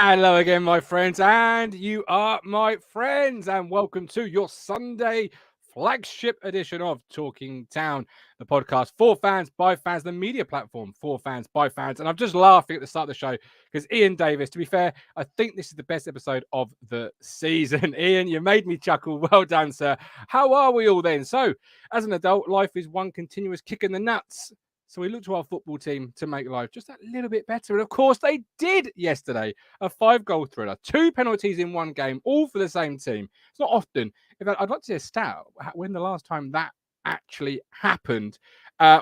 Hello again, my friends, and you are my friends, and welcome to your Sunday flagship edition of Talking Town, the podcast for fans, by fans, the media platform for fans, by fans. And I'm just laughing at the start of the show because Ian Davis, to be fair, I think this is the best episode of the season. Ian, you made me chuckle. Well done, sir. How are we all then? So, as an adult, life is one continuous kick in the nuts. So we look to our football team to make life just a little bit better. And of course, they did yesterday. A 5-goal thriller, 2 penalties in one game, all for the same team. It's not often. In fact, I'd like to see a stat when the last time that actually happened.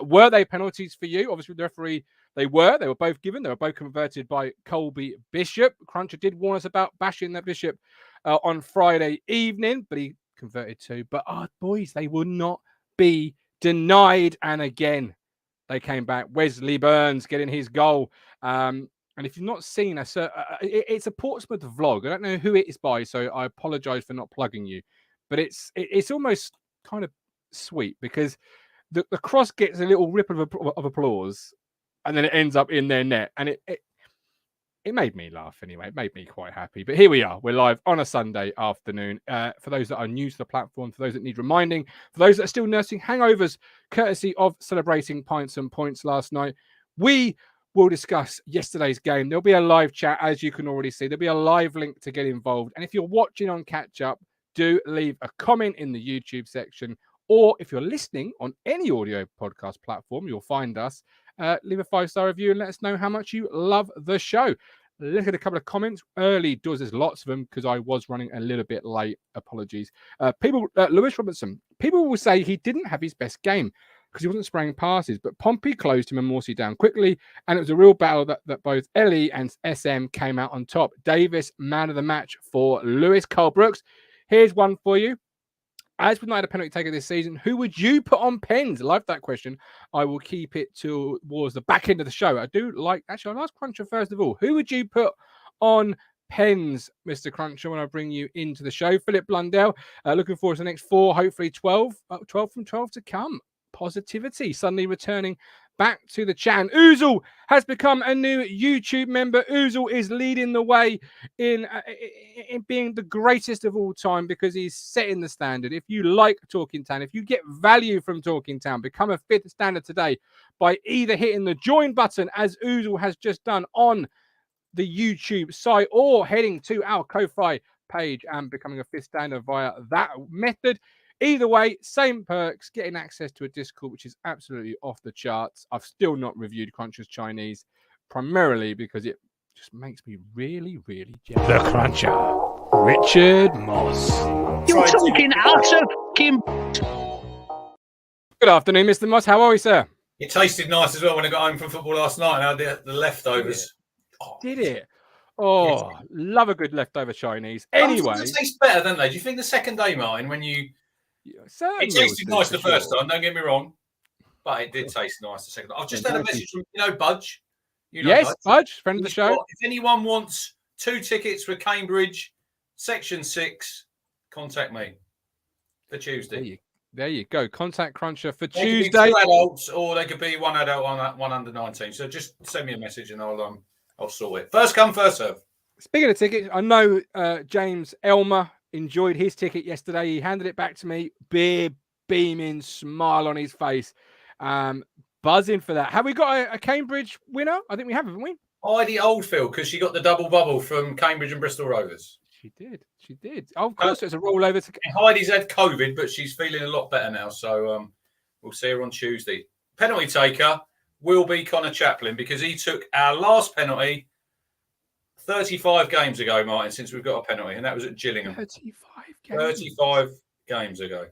Were they penalties for you? Obviously, the referee, they were both given. They were both converted by Colby Bishop. Cruncher did warn us about bashing that Bishop on Friday evening, but he converted 2. But, boys, they will not be denied. And again, they came back. Wesley Burns getting his goal. And if you've not seen it's a Portsmouth vlog. I don't know who it is by, so I apologise for not plugging you. But it's almost kind of sweet because the cross gets a little rip of applause, and then it ends up in their net. And it made me laugh anyway. It made me quite happy. But here we are. We're live on a Sunday afternoon. For those that are new to the platform, for those that need reminding, for those that are still nursing hangovers, courtesy of celebrating pints and points last night, we will discuss yesterday's game. There'll be a live chat, as you can already see. There'll be a live link to get involved. And if you're watching on catch up, do leave a comment in the YouTube section. Or if you're listening on any audio podcast platform, you'll find us. Leave a 5-star review and let us know how much you love the show. Look at a couple of comments. Early doors, there's lots of them because I was running a little bit late. Apologies. Lewis Robertson, people will say he didn't have his best game because he wasn't spraying passes, but Pompey closed him and Morsey down quickly, and it was a real battle that both Ellie and SM came out on top. Davis, man of the match for Lewis. Carl Brooks, here's one for you. As we've not had a penalty taker this season, who would you put on pens? I love that question. I will keep it towards the back end of the show. I'll ask Cruncher first of all. Who would you put on pens, Mr. Cruncher, when I bring you into the show? Philip Blundell, looking forward to the next 4, hopefully 12 from 12 to come. Positivity, suddenly returning back to the chat. And Oozle has become a new YouTube member. Oozle is leading the way in being the greatest of all time because he's setting the standard. If you like Talking Town, if you get value from Talking Town, become a 5th standard today by either hitting the join button, as Oozle has just done on the YouTube site, or heading to our Ko-Fi page and becoming a 5th standard via that method. Either way, same perks, getting access to a Discord, which is absolutely off the charts. I've still not reviewed Cruncher's Chinese, primarily because it just makes me really, really jealous. The Cruncher, Richard Moss. You're talking utter fucking... Good afternoon, Mr. Moss. How are we, sir? It tasted nice as well when I got home from football last night. I had the leftovers. Did it? Oh, yes. Love a good leftover Chinese. Anyway. It tastes better, don't they? Do you think the second day, Martin, when you... It tasted nice the first time, don't get me wrong, but it did taste nice the second time. I've just had a message from, Budge. Yes, Budge, friend of the show. If anyone wants 2 tickets for Cambridge, Section 6, contact me for Tuesday. There you go. Contact Cruncher for they Tuesday. Could be 2 adults, or they could be 1 adult, one under 19. So just send me a message and I'll sort it. First come, first serve. Speaking of tickets, I know James Elmer enjoyed his ticket yesterday. He handed it back to me. Big beaming smile on his face. Buzzing for that. Have we got a Cambridge winner? I think we have, haven't we? Heidi Oldfield, because she got the double bubble from Cambridge and Bristol Rovers. She did. Oh, of course, it's a rollover. Heidi's had COVID, but she's feeling a lot better now. So we'll see her on Tuesday. Penalty taker will be Connor Chaplin because he took our last penalty 35 games ago, Martin, since we've got a penalty, and that was at Gillingham. 35 games ago.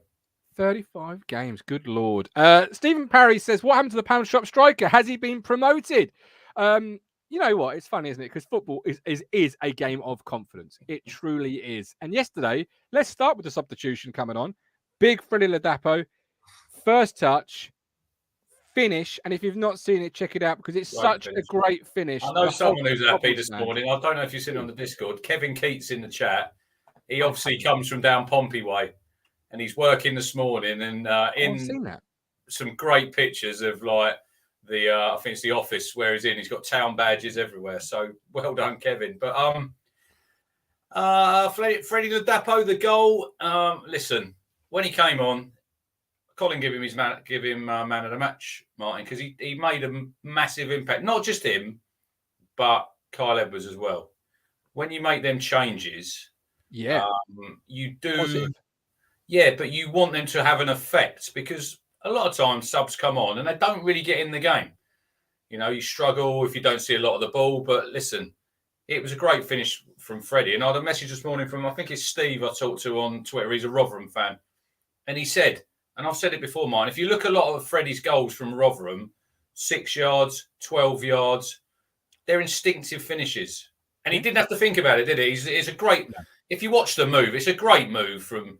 35 games, good Lord. Stephen Parry says, what happened to the pound shop striker? Has he been promoted? you know what? It's funny, isn't it? Because football is a game of confidence. It truly is. And yesterday, let's start with the substitution coming on. Big Freddie Ladapo, first touch, finish. And if you've not seen it, check it out because it's such a great finish. I know someone who's happy this morning. I don't know if you've seen it on the Discord. Kevin Keats in the chat. He obviously comes from down Pompey way, and he's working this morning. And I've seen that. Some great pictures of like the I think it's the office where he's in. He's got town badges everywhere. So well done, Kevin. But Freddie Ladapo, the goal. Listen, when he came on, Colin give him man of the match, Martin, because he made a massive impact. Not just him, but Kyle Edwards as well. When you make them changes, you do. Positive. Yeah, but you want them to have an effect because a lot of times subs come on and they don't really get in the game. You know, you struggle if you don't see a lot of the ball. But listen, it was a great finish from Freddie. And I had a message this morning from, I think it's Steve I talked to on Twitter. He's a Rotherham fan. And he said, and I've said it before, mine, if you look at a lot of Freddie's goals from Rotherham, 6 yards, 12 yards, they're instinctive finishes. And he didn't have to think about it, did he? It's a great, if you watch the move, it's a great move from,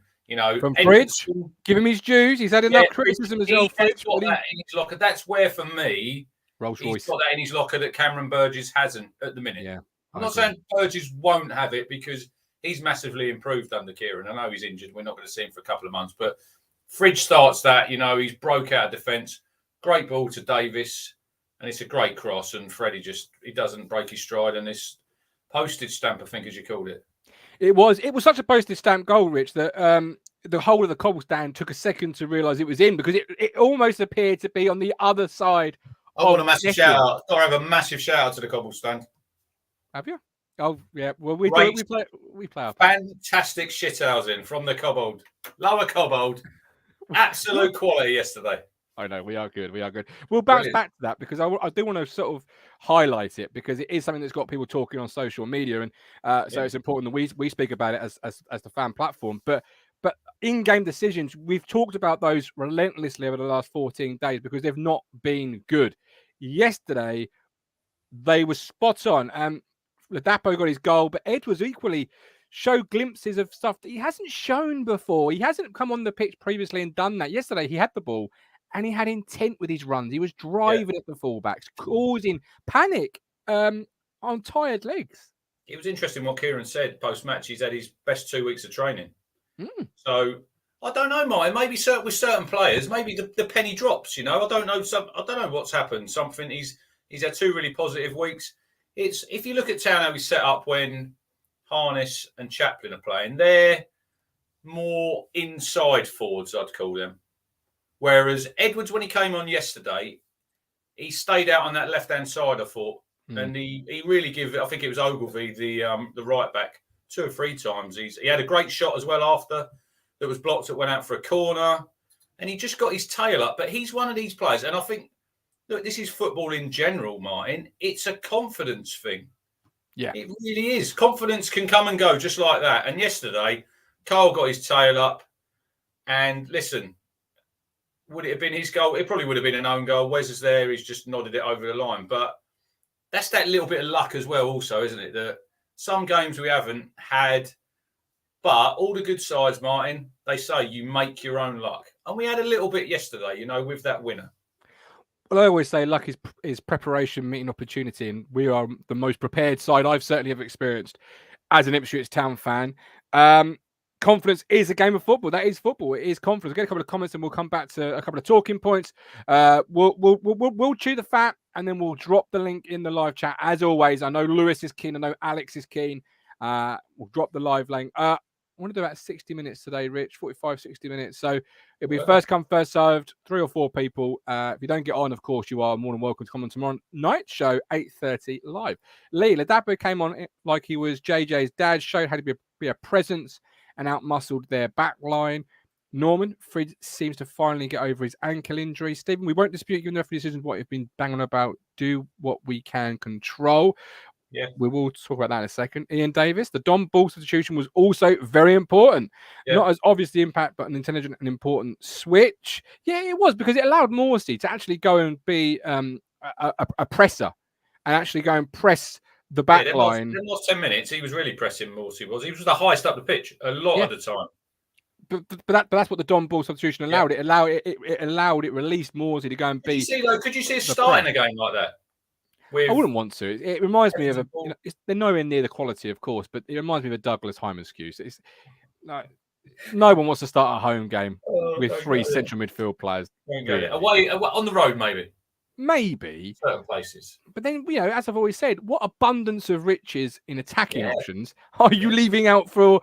from Fridge. Give him his dues. He's had enough criticism as well. He's got that in his locker. That's where, for me, Rolls Royce. He's got that in his locker that Cameron Burgess hasn't at the minute. Yeah, I'm not saying Burgess won't have it because he's massively improved under Kieran. I know he's injured. We're not going to see him for a couple of months. But Fridge starts that. He's broke out of defence. Great ball to Davis. And it's a great cross. And Freddie he doesn't break his stride. And this postage stamp, I think, as you called it. It was such a postage stamp goal, Rich, that the whole of the cobblestone took a second to realise it was in because it almost appeared to be on the other side. I want a massive shout out. I have a massive shout out to the cobblestone. Have you? Oh yeah. Well, we play our fantastic shithousing from the Cobbold, lower Cobbold. Absolute quality yesterday. I know we are good. We'll bounce back to that because I do want to sort of highlight it because it is something that's got people talking on social media, and so it's important that we speak about it as the fan platform. But in-game decisions, we've talked about those relentlessly over the last 14 days because they've not been good. Yesterday, they were spot on. Ladapo got his goal, but Edwards equally showed glimpses of stuff that he hasn't shown before. He hasn't come on the pitch previously and done that. Yesterday, he had the ball and he had intent with his runs. He was driving at the fullbacks, causing panic on tired legs. It was interesting what Kieran said post-match. He's had his best 2 weeks of training. So I don't know, Martin. Maybe with certain players, maybe the penny drops. I don't know. I don't know what's happened. Something he's had 2 really positive weeks. It's if you look at Town how he's set up when Harness and Chaplin are playing, they're more inside forwards, I'd call them. Whereas Edwards, when he came on yesterday, he stayed out on that left-hand side, I thought. And he really gave it, I think it was Ogilvie, the right back, 2 or 3 times. He had a great shot as well after that was blocked that went out for a corner. And he just got his tail up. But he's one of these players. And I think, look, this is football in general, Martin. It's a confidence thing. Yeah. It really is. Confidence can come and go just like that. And yesterday, Carl got his tail up. And listen, would it have been his goal? It probably would have been an own goal. Wes is there. He's just nodded it over the line. But that's that little bit of luck as well also, isn't it? That some games we haven't had. But all the good sides, Martin, they say you make your own luck. And we had a little bit yesterday, with that winner. Well, I always say luck is preparation meeting opportunity. And we are the most prepared side I've certainly ever experienced as an Ipswich Town fan. Confidence is a game of football. That is football. It is confidence. We'll get a couple of comments and we'll come back to a couple of talking points. We'll chew the fat and then we'll drop the link in the live chat. As always, I know Lewis is keen. I know Alex is keen. We'll drop the live link. I want to do about 60 minutes today, Rich, 45, 60 minutes. So it'll be first come, first served, 3 or 4 people. If you don't get on, of course, you are more than welcome to come on tomorrow night show, 8:30 live. Lee Ladapo came on like he was JJ's dad, showed how to be a presence and out-muscled their back line. Norman, Frid seems to finally get over his ankle injury. Stephen, we won't dispute you enough decisions, what you've been banging about. Do what we can control. Yeah. We will talk about that in a second. Ian Davis, the Don Ball substitution was also very important. Yeah. Not as obvious the impact, but an intelligent and important switch. Yeah, it was because it allowed Morsey to actually go and be a presser and actually go and press the back line. Them last 10 minutes, he was really pressing Morsey. He was the highest up the pitch a lot of the time. But that's what the Don Ball substitution allowed. Yeah. It released Morsey to go and beat. Could you see us starting a game like that? I wouldn't want to. It reminds me of they're nowhere near the quality, of course, but it reminds me of a Douglas Hyman excuse. It's no one wants to start a home game with three central midfield players. Away on the road, maybe certain places. But then, as I've always said, what abundance of riches in attacking options are you leaving out for?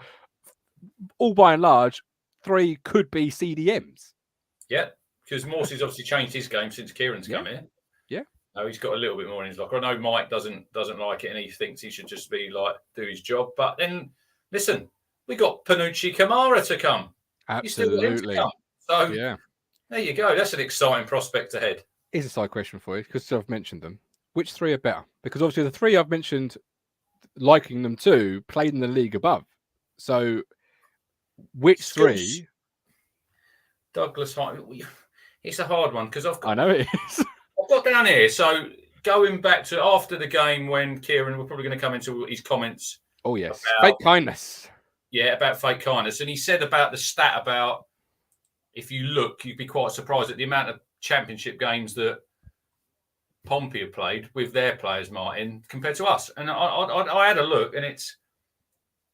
All by and large, 3 could be CDMs. Yeah, because Morsey's obviously changed his game since Kieran's come here. Yeah. No, he's got a little bit more in his locker. I know Mike doesn't like it and he thinks he should just be do his job. But then, listen, we got Panucci Kamara to come. Absolutely. So, there you go. That's an exciting prospect ahead. Here's a side question for you, because I've mentioned them. Which 3 are better? Because obviously the 3 I've mentioned, liking them too, played in the league above. So, which 3? Douglas Hyman. It's a hard one because I know it is. I've got down here. So going back to after the game when Kieran, we're probably going to come into his comments. Oh yes, fake kindness. Yeah, about fake kindness, and he said about the stat about if you look, you'd be quite surprised at the amount of championship games that Pompey have played with their players, Martin, compared to us. And I had a look, and it's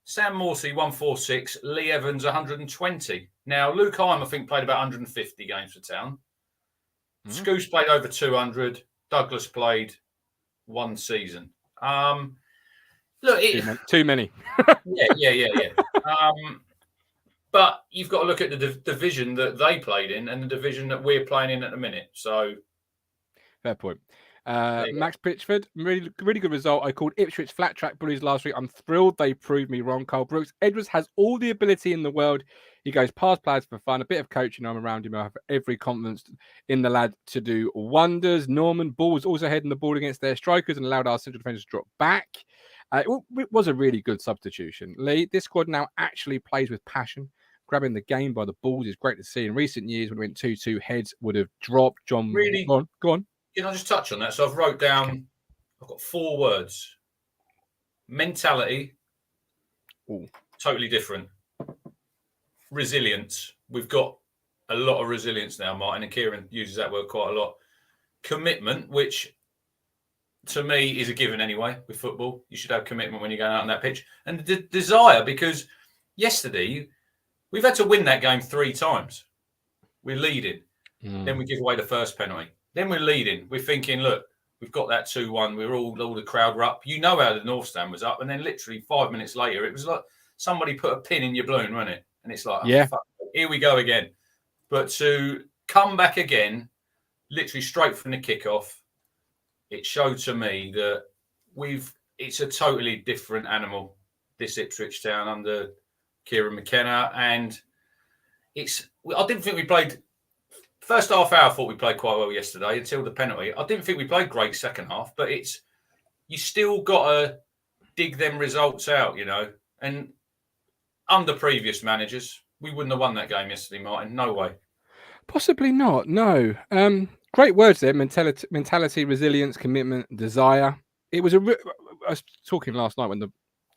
Sam Morsey 146, Lee Evans 120. Now Luke Heim, I think, played about 150 games for Town. Scoose played over 200. Douglas played 1 season. Look, too many. yeah. But you've got to look at the division that they played in and the division that we're playing in at the minute. So, fair point. Max Pitchford, really good result. I called Ipswich flat track bullies last week. I'm thrilled they proved me wrong. Carl Brooks Edwards has all the ability in the world. He goes past players for fun, a bit of coaching. I'm around him. I have every confidence in the lad to do wonders. Norman Ball was also heading the ball against their strikers and allowed our central defenders to drop back. It was a really good substitution. Lee, this squad now actually plays with passion. Grabbing the game by the balls is great to see. In recent years, when we went 2-2, heads would have dropped. John, really? Go on. Can I just touch on that? So I've wrote down, I've got 4 words. Mentality, totally different. Resilience. We've got a lot of resilience now, Martin, and Kieran uses that word quite a lot. Commitment, which to me is a given anyway with football. You should have commitment when you're going out on that pitch. And the desire, because yesterday we've had to win that game 3 times. We're leading. Then we give away the first penalty. Then we're leading. We're thinking, look, we've got that 2-1. We're all the crowd were up. You know how the North Stand was up. And then literally 5 minutes later, it was like somebody put a pin in your balloon, wasn't it? And it's like, fuck, here we go again. But to come back again, literally straight from the kickoff, it showed to me that it's a totally different animal, this Ipswich Town under Kieran McKenna. And I didn't think we played. First half hour, I thought we played quite well yesterday until the penalty. I didn't think we played great second half, but you still got to dig them results out, And under previous managers, we wouldn't have won that game yesterday, Martin. No way. Possibly not. No. Great words there: mentality, resilience, commitment, desire. It was I was talking last night when the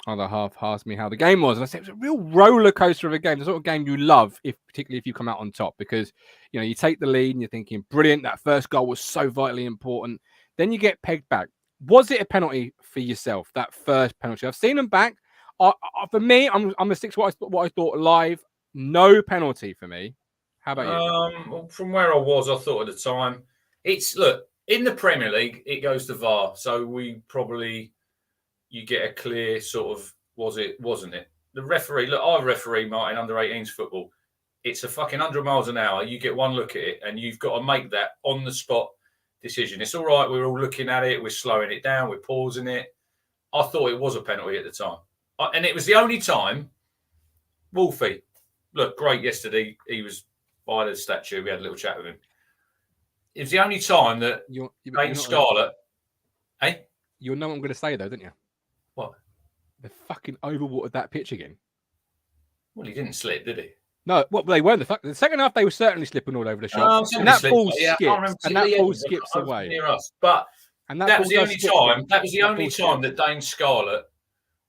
other half asked me how the game was, and I said it was a real roller coaster of a game. The sort of game you love, particularly if you come out on top, because you take the lead and you're thinking, brilliant, that first goal was so vitally important. Then you get pegged back. Was it a penalty for yourself, that first penalty? I've seen them back. For me, I'm gonna stick to what I thought live. No penalty for me. How about you? From where I was, I thought at the time, look in the Premier League, it goes to VAR, so you get a clear sort of was it, wasn't it? The referee, look, I referee, Martin, under 18s football. It's a fucking 100 miles an hour. You get one look at it and you've got to make that on the spot decision. It's all right. We're all looking at it. We're slowing it down. We're pausing it. I thought it was a penalty at the time. And it was the only time Wolfie looked great yesterday. He was by the statue. We had a little chat with him. It was the only time that Peyton Scarlett... Hey? You'll know what I'm going to say, though, don't you? What? They fucking overwatered that pitch again. Well, he didn't slip, did he? No, they weren't. The second half, they were certainly slipping all over the shop. And that ball skips away. And that was the ball only does skip time. him. That was the That only ball time skips. that Dane Scarlett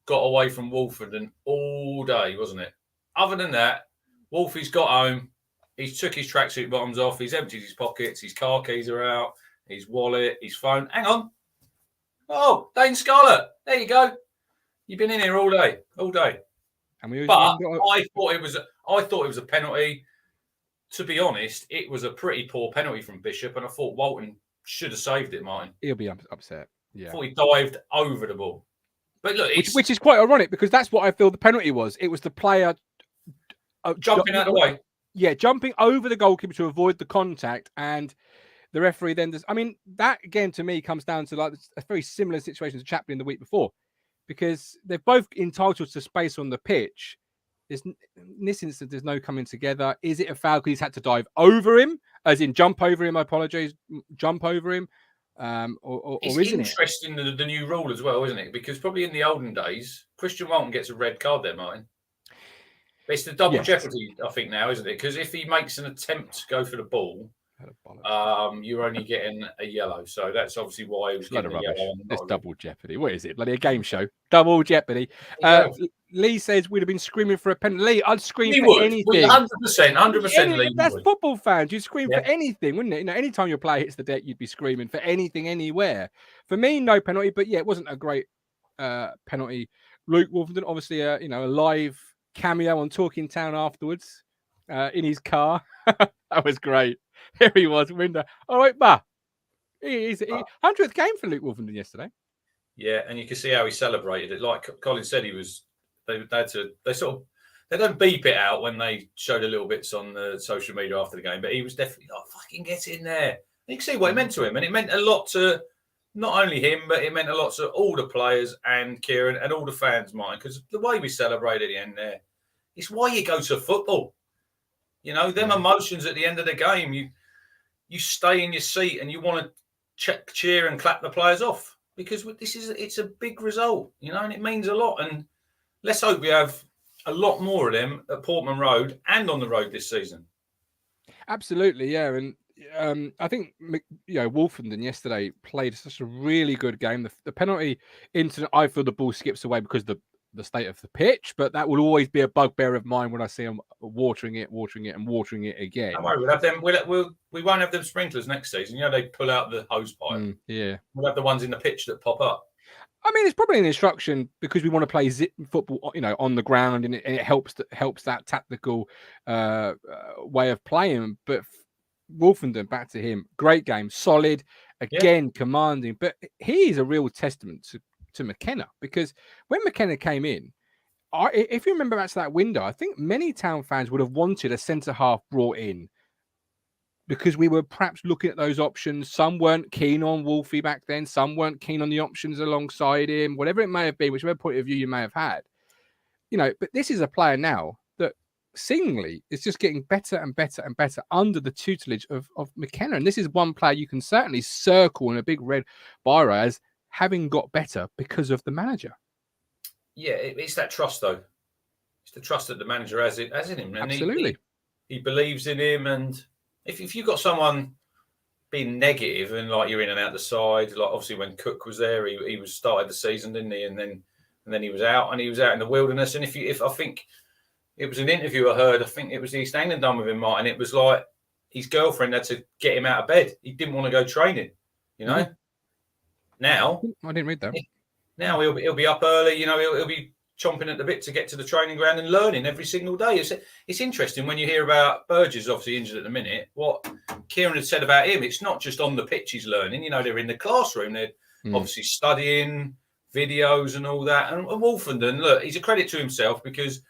got away from Wolfenden all day, wasn't it? Other than that, Wolfie's got home. He's took his tracksuit bottoms off. He's emptied his pockets. His car keys are out. His wallet, his phone. Hang on. Oh, Dane Scarlett. There you go. You've been in here all day. And I thought it was a penalty. To be honest, it was a pretty poor penalty from Bishop, and I thought Walton should have saved it, Martin. He'll be upset. Yeah. I thought he dived over the ball. But look, which is quite ironic because that's what I feel the penalty was. It was the player jumping out of the way. Yeah, jumping over the goalkeeper to avoid the contact, and the referee then does. I mean, that again to me comes down to like a very similar situation to Chaplin the week before, because they're both entitled to space on the pitch. In this instance, there's no coming together. Is it a foul because he's had to dive over him, as in jump over him? I apologise, jump over him. Or it's isn't interesting the new rule as well, isn't it? Because probably in the olden days, Christian Walton gets a red card there, Martin. But it's the double jeopardy, I think, now, isn't it? Because if he makes an attempt to go for the ball, you're only getting a yellow. So that's obviously why he was getting a yellow. It's double jeopardy. What is it? Bloody a game show. Double jeopardy. Lee says we'd have been screaming for a penalty. Lee, I'd scream for anything. 100%. Lee, that's football fans. You'd scream for anything, wouldn't it? You know, anytime your player hits the deck, you'd be screaming for anything, anywhere. For me, no penalty, but yeah, it wasn't a great penalty. Luke Wolfenden, obviously, a live cameo on Talking Town afterwards in his car. That was great. Here he was, window. All right, he's 100th game for Luke Wolfenden yesterday. Yeah, and you can see how he celebrated it. Like Colin said, they don't beep it out when they showed the little bits on the social media after the game, but he was definitely like, fucking get in there. And you can see what it meant to him, and it meant a lot to not only him, but it meant a lot to all the players and Kieran and all the fans, Martin, because the way we celebrated the end there, it's why you go to football. You know, them emotions at the end of the game, you stay in your seat and you want to cheer and clap the players off because it's a big result, you know, and it means a lot. And let's hope we have a lot more of them at Portman Road and on the road this season. Absolutely, yeah. And I think, Wolfenden yesterday played such a really good game. The penalty incident, I feel the ball skips away because the state of the pitch, but that will always be a bugbear of mine when I see them watering it again. Don't worry, we'll have them. We won't have them sprinklers next season. You know, they pull out the hose pipe. We'll have the ones in the pitch that pop up. I mean, it's probably an instruction because we want to play football, on the ground, and it helps that tactical way of playing. But Wolfenden, back to him, great game, solid, again, commanding. But he is a real testament to McKenna, because when McKenna came in, if you remember back to that window, I think many Town fans would have wanted a centre half brought in because we were perhaps looking at those options. Some weren't keen on Wolfie back then. Some weren't keen on the options alongside him, whatever it may have been, whichever point of view you may have had. But this is a player now that seemingly is just getting better and better and better under the tutelage of McKenna. And this is one player you can certainly circle in a big red biro as having got better because of the manager. Yeah, it's that trust, though. It's the trust that the manager has in him. And absolutely. He believes in him. And if you've got someone being negative and like you're in and out the side, like obviously when Cook was there, he was started the season, didn't he? And then he was out, and he was out in the wilderness. And if I think it was an interview I heard, I think it was East England done with him, Martin. It was like his girlfriend had to get him out of bed. He didn't want to go training, Mm-hmm. Now, I didn't read that. Now he'll be up early. He'll be chomping at the bit to get to the training ground and learning every single day. It's interesting when you hear about Burgess, obviously injured at the minute. What Kieran had said about him, it's not just on the pitch he's learning. They're in the classroom. They're obviously studying videos and all that. And Wolfenden, look, he's a credit to himself because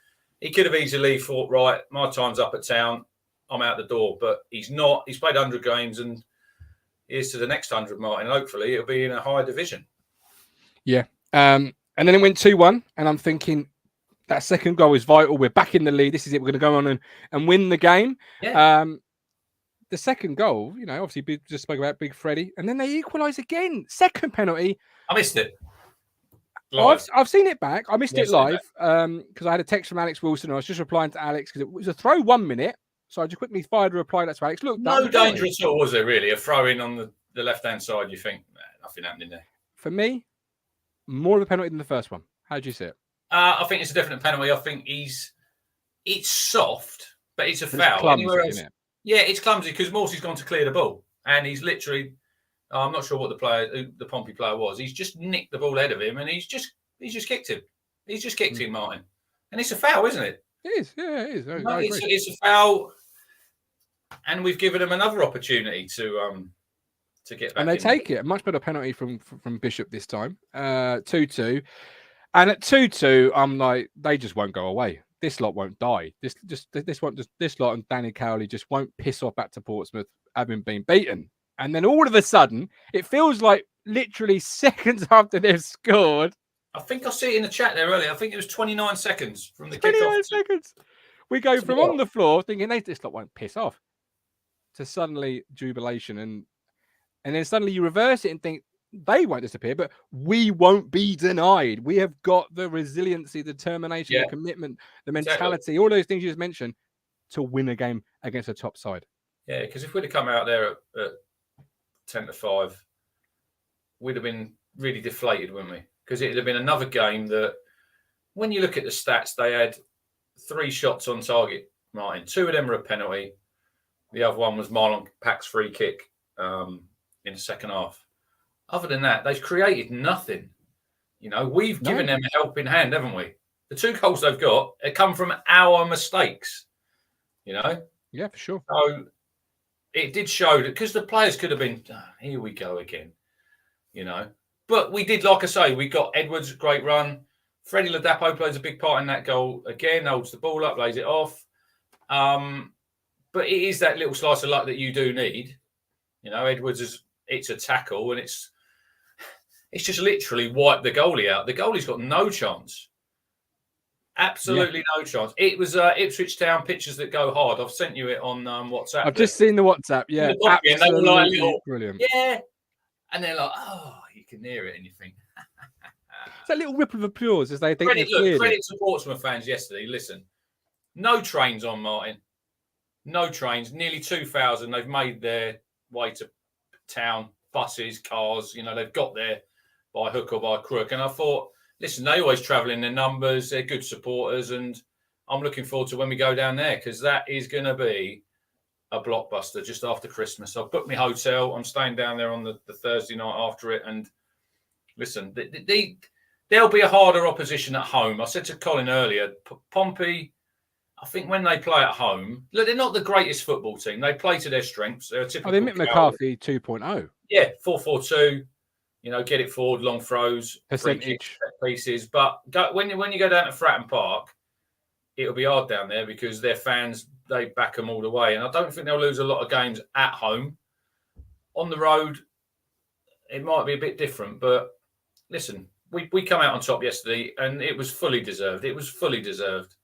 he could have easily thought, right, my time's up at Town, I'm out the door. But he's not. He's played 100 games and here's to the next 100, Martin. Hopefully it'll be in a higher division. Yeah. And then it went 2-1, and I'm thinking that second goal is vital. We're back in the lead. This is it. We're going to go on and win the game. Yeah. The second goal, obviously we just spoke about Big Freddie, and then they equalise again. Second penalty. I missed it. I've seen it back. I missed it live because I had a text from Alex Wilson. And I was just replying to Alex because it was a throw 1 minute. So I just quickly fired a reply to Alex. Look, no danger at all, was there really? A throw in on the left-hand side, you think, nothing happening there. For me, more of a penalty than the first one. How do you see it? I think it's a definite penalty. I think it's soft, but it's a foul. It's clumsy, Anywhere else, isn't it? yeah, it's clumsy because Morsey's gone to clear the ball, and he's literally. I'm not sure what the Pompey player was. He's just nicked the ball ahead of him, and he's just kicked him. He's just kicked him, Martin, and it's a foul, isn't it? It is. Yeah, it is. No, it's a foul, and we've given them another opportunity to get back. And they take it. A much better penalty from Bishop this time. 2-2, and at 2-2, I'm like, they just won't go away. This lot won't die. This lot and Danny Cowley just won't piss off back to Portsmouth having been beaten. And then all of a sudden, it feels like literally seconds after they've scored. I think I see it in the chat there earlier. I think it was 29 seconds from the 29 kickoff. seconds. We go from on the floor thinking, this lot won't piss off, to suddenly jubilation. And then suddenly you reverse it and think, they won't disappear, but we won't be denied. We have got the resiliency, the determination, the commitment, the mentality, all those things you just mentioned to win a game against a top side. Yeah, because if we'd have come out there at 10-5, we'd have been really deflated, wouldn't we? Because it'd have been another game that, when you look at the stats, they had 3 shots on target, Martin. 2 of them were a penalty. The other one was Marlon Pack's free kick in the second half. Other than that, they've created nothing. You know, we've given them a helping hand, haven't we? The 2 goals they've got have come from our mistakes, you know? Yeah, for sure. So it did show that, because the players could have been, here we go again, you know? But we did, like I say, we got Edwards, great run. Freddie Ladapo plays a big part in that goal again, holds the ball up, lays it off. But it is that little slice of luck that you do need. You know, Edwards it's a tackle, and it's just literally wiped the goalie out. The goalie's got no chance. Absolutely no chance. It was Ipswich Town pictures that go hard. I've sent you it on WhatsApp. I've just seen the WhatsApp. Yeah, and they were like little, brilliant. Yeah, and they're like, oh, you can hear it, and you think it's a little ripple of applause as they think. Credit to Portsmouth fans yesterday. Listen, no trains on, Martin. No trains. Nearly 2,000. They've made their way to town. Buses, cars. You know, they've got there by hook or by crook. And I thought, listen, they always travel in their numbers. They're good supporters, and I'm looking forward to when we go down there, because that is going to be a blockbuster just after Christmas. I've booked my hotel. I'm staying down there on the Thursday night after it. And listen, there'll be a harder opposition at home. I said to Colin earlier, Pompey, I think when they play at home, look, they're not the greatest football team. They play to their strengths. They're a typical. They Mick McCarthy 2.0. Yeah, 4-4-2. You know, get it forward, long throws, percentage pieces. But when you go down to Fratton Park, it'll be hard down there because their fans, they back them all the way. And I don't think they'll lose a lot of games at home. On the road, it might be a bit different. But listen, we come out on top yesterday, and it was fully deserved. It was fully deserved.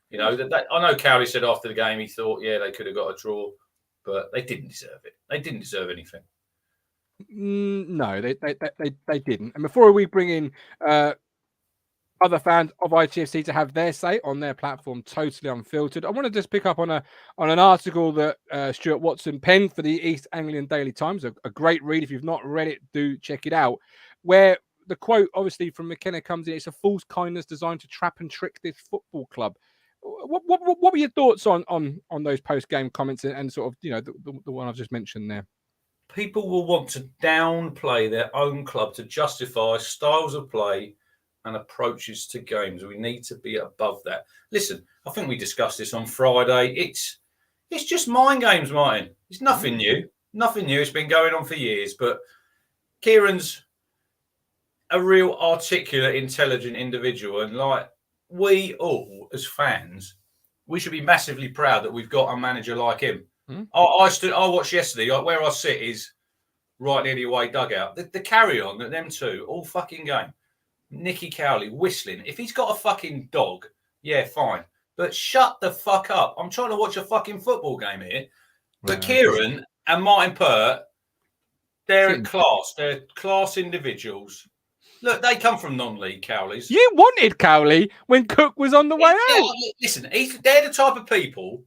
You know, I know Cowley said after the game he thought, they could have got a draw, but they didn't deserve it. They didn't deserve anything. No, they didn't. And before we bring in other fans of ITFC to have their say on their platform, Totally Unfiltered, I want to just pick up on an article that Stuart Watson penned for the East Anglian Daily Times. A great read. If you've not read it, do check it out. Where the quote, obviously from McKenna, comes in: "It's a false kindness designed to trap and trick this football club." What were your thoughts on those post-game comments and sort of, you know, the one I've just mentioned there? People will want to downplay their own club to justify styles of play and approaches to games. We need to be above that. Listen, I think we discussed this on Friday. It's just mind games, Martin. It's nothing new. Nothing new. It's been going on for years. But Kieran's a real articulate, intelligent individual, and like, we all, as fans, we should be massively proud that we've got a manager like him. I watched yesterday, like where I sit is right near the away dugout. The carry-on that them two all fucking game. Nicky Cowley whistling. If he's got a fucking dog, yeah, fine. But shut the fuck up. I'm trying to watch a fucking football game here. But Kieran and Martin Pert, they're class. They're class individuals. Look, they come from non-league, Cowleys. You wanted Cowley when Cook was on the way out. Listen, they're the type of people.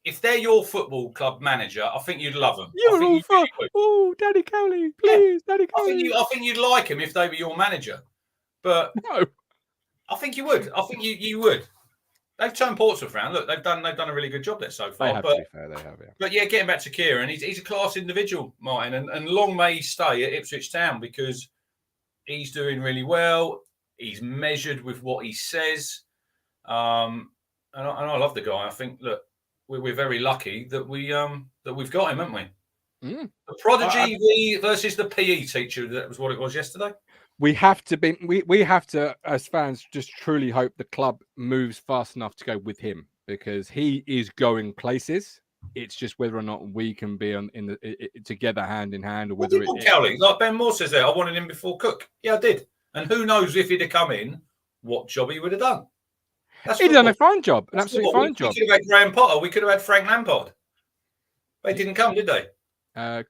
if they're your football club manager, I think you'd love them. You're all for, oh, Danny Cowley, please, Danny Cowley. I think you'd like him if they were your manager. But no, I think you would. I think you would. They've turned Portsmouth around. Look, they've done a really good job there so far. They have, to be fair, they have. Yeah. But yeah, getting back to Kieran, he's a class individual, Martin, and long may he stay at Ipswich Town because he's doing really well. He's measured with what he says, and I love the guy. I think look, we're very lucky that we've got him, haven't we? Mm. The prodigy versus the PE teacher. That was what it was yesterday. We have to, as fans, just truly hope the club moves fast enough to go with him because he is going places. It's just whether or not we can be together hand in hand, or whether Cowley, like Ben Moore says there, I wanted him before Cook. Yeah, I did. And who knows if he'd have come in, what job he would have done. He'd done a fine job, an absolutely fine job. We could have had Graham Potter. We could have had Frank Lampard. They didn't come, did they?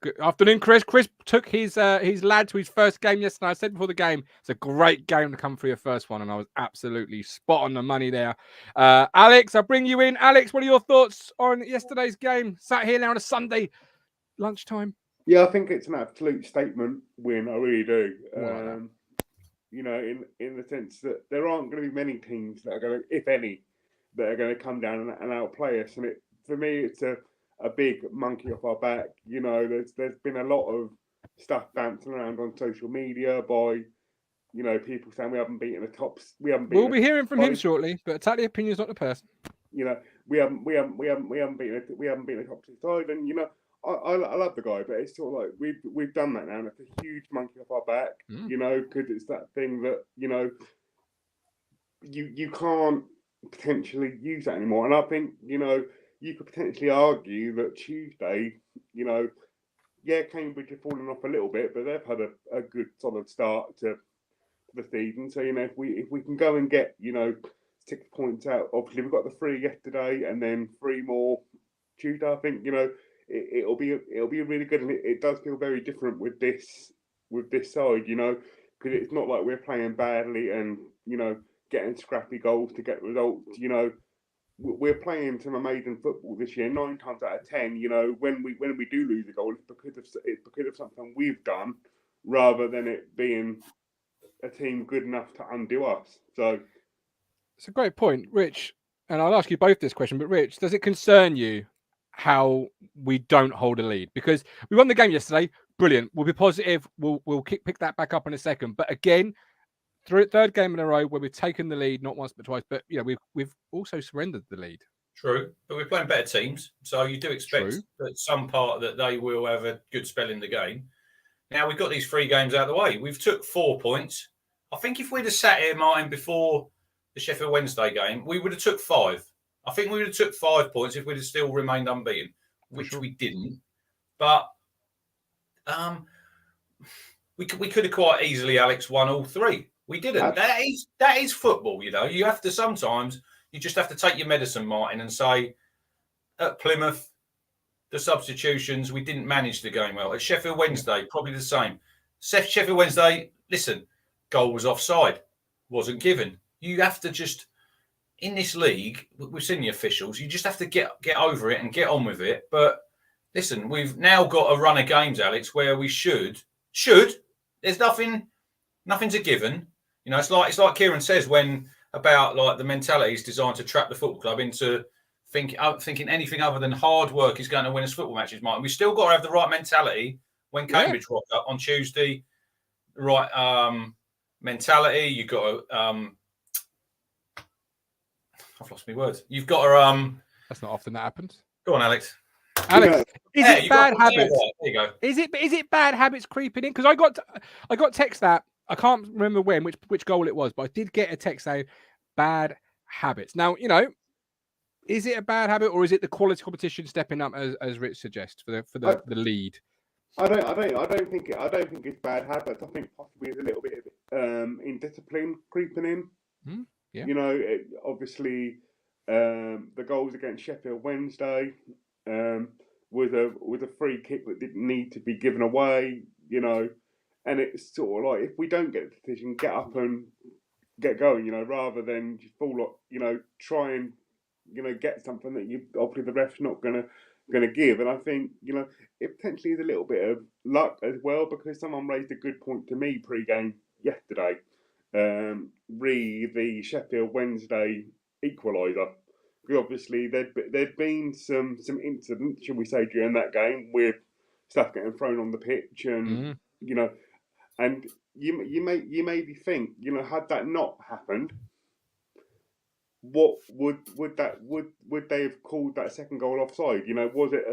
Good afternoon, Chris. Chris took his lad to his first game yesterday. I said before the game, it's a great game to come for your first one, and I was absolutely spot on the money there. Alex, I'll bring you in. Alex, what are your thoughts on yesterday's game? Sat here now on a Sunday lunchtime. Yeah, I think it's an absolute statement win. I really do. You know, in the sense that there aren't going to be many teams that are going to, if any, that are going to come down and outplay us. And for me, it's a big monkey off our back. You know, there's been a lot of stuff bouncing around on social media by, you know, people saying we haven't beaten the tops. We'll be hearing from him shortly, but attack the opinion is not the person. You know, we haven't beaten the top six side, and you know, I love the guy, but it's sort of like we've done that now, and it's a huge monkey off our back. You know, because it's that thing that you know you can't potentially use that anymore, and I think you know. You could potentially argue that Tuesday, you know, yeah, Cambridge have fallen off a little bit, but they've had a good solid start to the season. So, you know, if we can go and get, you know, 6 points out, obviously we've got the 3 yesterday and then 3 more Tuesday, I think, you know, it'll be really good. And it does feel very different with this side, you know, because it's not like we're playing badly and, you know, getting scrappy goals to get results, you know. We're playing some amazing football this year. 9 times out of 10, you know, when we do lose a goal, it's because of something we've done, rather than it being a team good enough to undo us. So it's a great point, Rich. And I'll ask you both this question, but Rich, does it concern you how we don't hold a lead? Because we won the game yesterday, brilliant. We'll be positive. We'll pick that back up in a second. But again, third game in a row where we've taken the lead, not once but twice, but you know we've also surrendered the lead. True, but we're playing better teams, so you do expect that some part that they will have a good spell in the game. Now we've got these 3 games out of the way. We've took 4 points. I think if we'd have sat here, Martin, before the Sheffield Wednesday game, we would have took 5. I think we would have took 5 points if we'd have still remained unbeaten, which we didn't. But we could have quite easily, Alex, won all 3. We didn't. That is football, you know. You have to sometimes, you just have to take your medicine, Martin, and say, at Plymouth, the substitutions, we didn't manage the game well. At Sheffield Wednesday, probably the same. Sheffield Wednesday, listen, goal was offside, wasn't given. You have to just, in this league, we've seen the officials, you just have to get over it and get on with it. But listen, we've now got a run of games, Alex, where we should, there's nothing's a given. You know, it's like Kieran says when about like the mentality is designed to trap the football club into thinking anything other than hard work is going to win us football matches, Martin. We still got to have the right mentality when Cambridge rocked up on Tuesday. Right mentality. You've got to. I've lost my words. You've got to. That's not often that happens. Go on, Alex. Alex, is it bad habits? There you go. Is it bad habits creeping in? Because I got text that. I can't remember which goal it was, but I did get a text saying bad habits. Now, you know, is it a bad habit or is it the quality competition stepping up as Rich suggests for the lead? I don't think it's bad habits. I think possibly it's a little bit of indiscipline creeping in. Yeah. You know, obviously the goals against Sheffield Wednesday was a free kick that didn't need to be given away. You know. And it's sort of like, if we don't get the decision, get up and get going, you know, rather than just fall up, you know, try and get something that you obviously the ref's not gonna give. And I think it potentially is a little bit of luck as well, because someone raised a good point to me pre-game yesterday. The Sheffield Wednesday equaliser. Because obviously there'd been some incidents, shall we say, during that game with stuff getting thrown on the pitch, and and you maybe think, had that not happened, what would they have called that second goal offside? Was it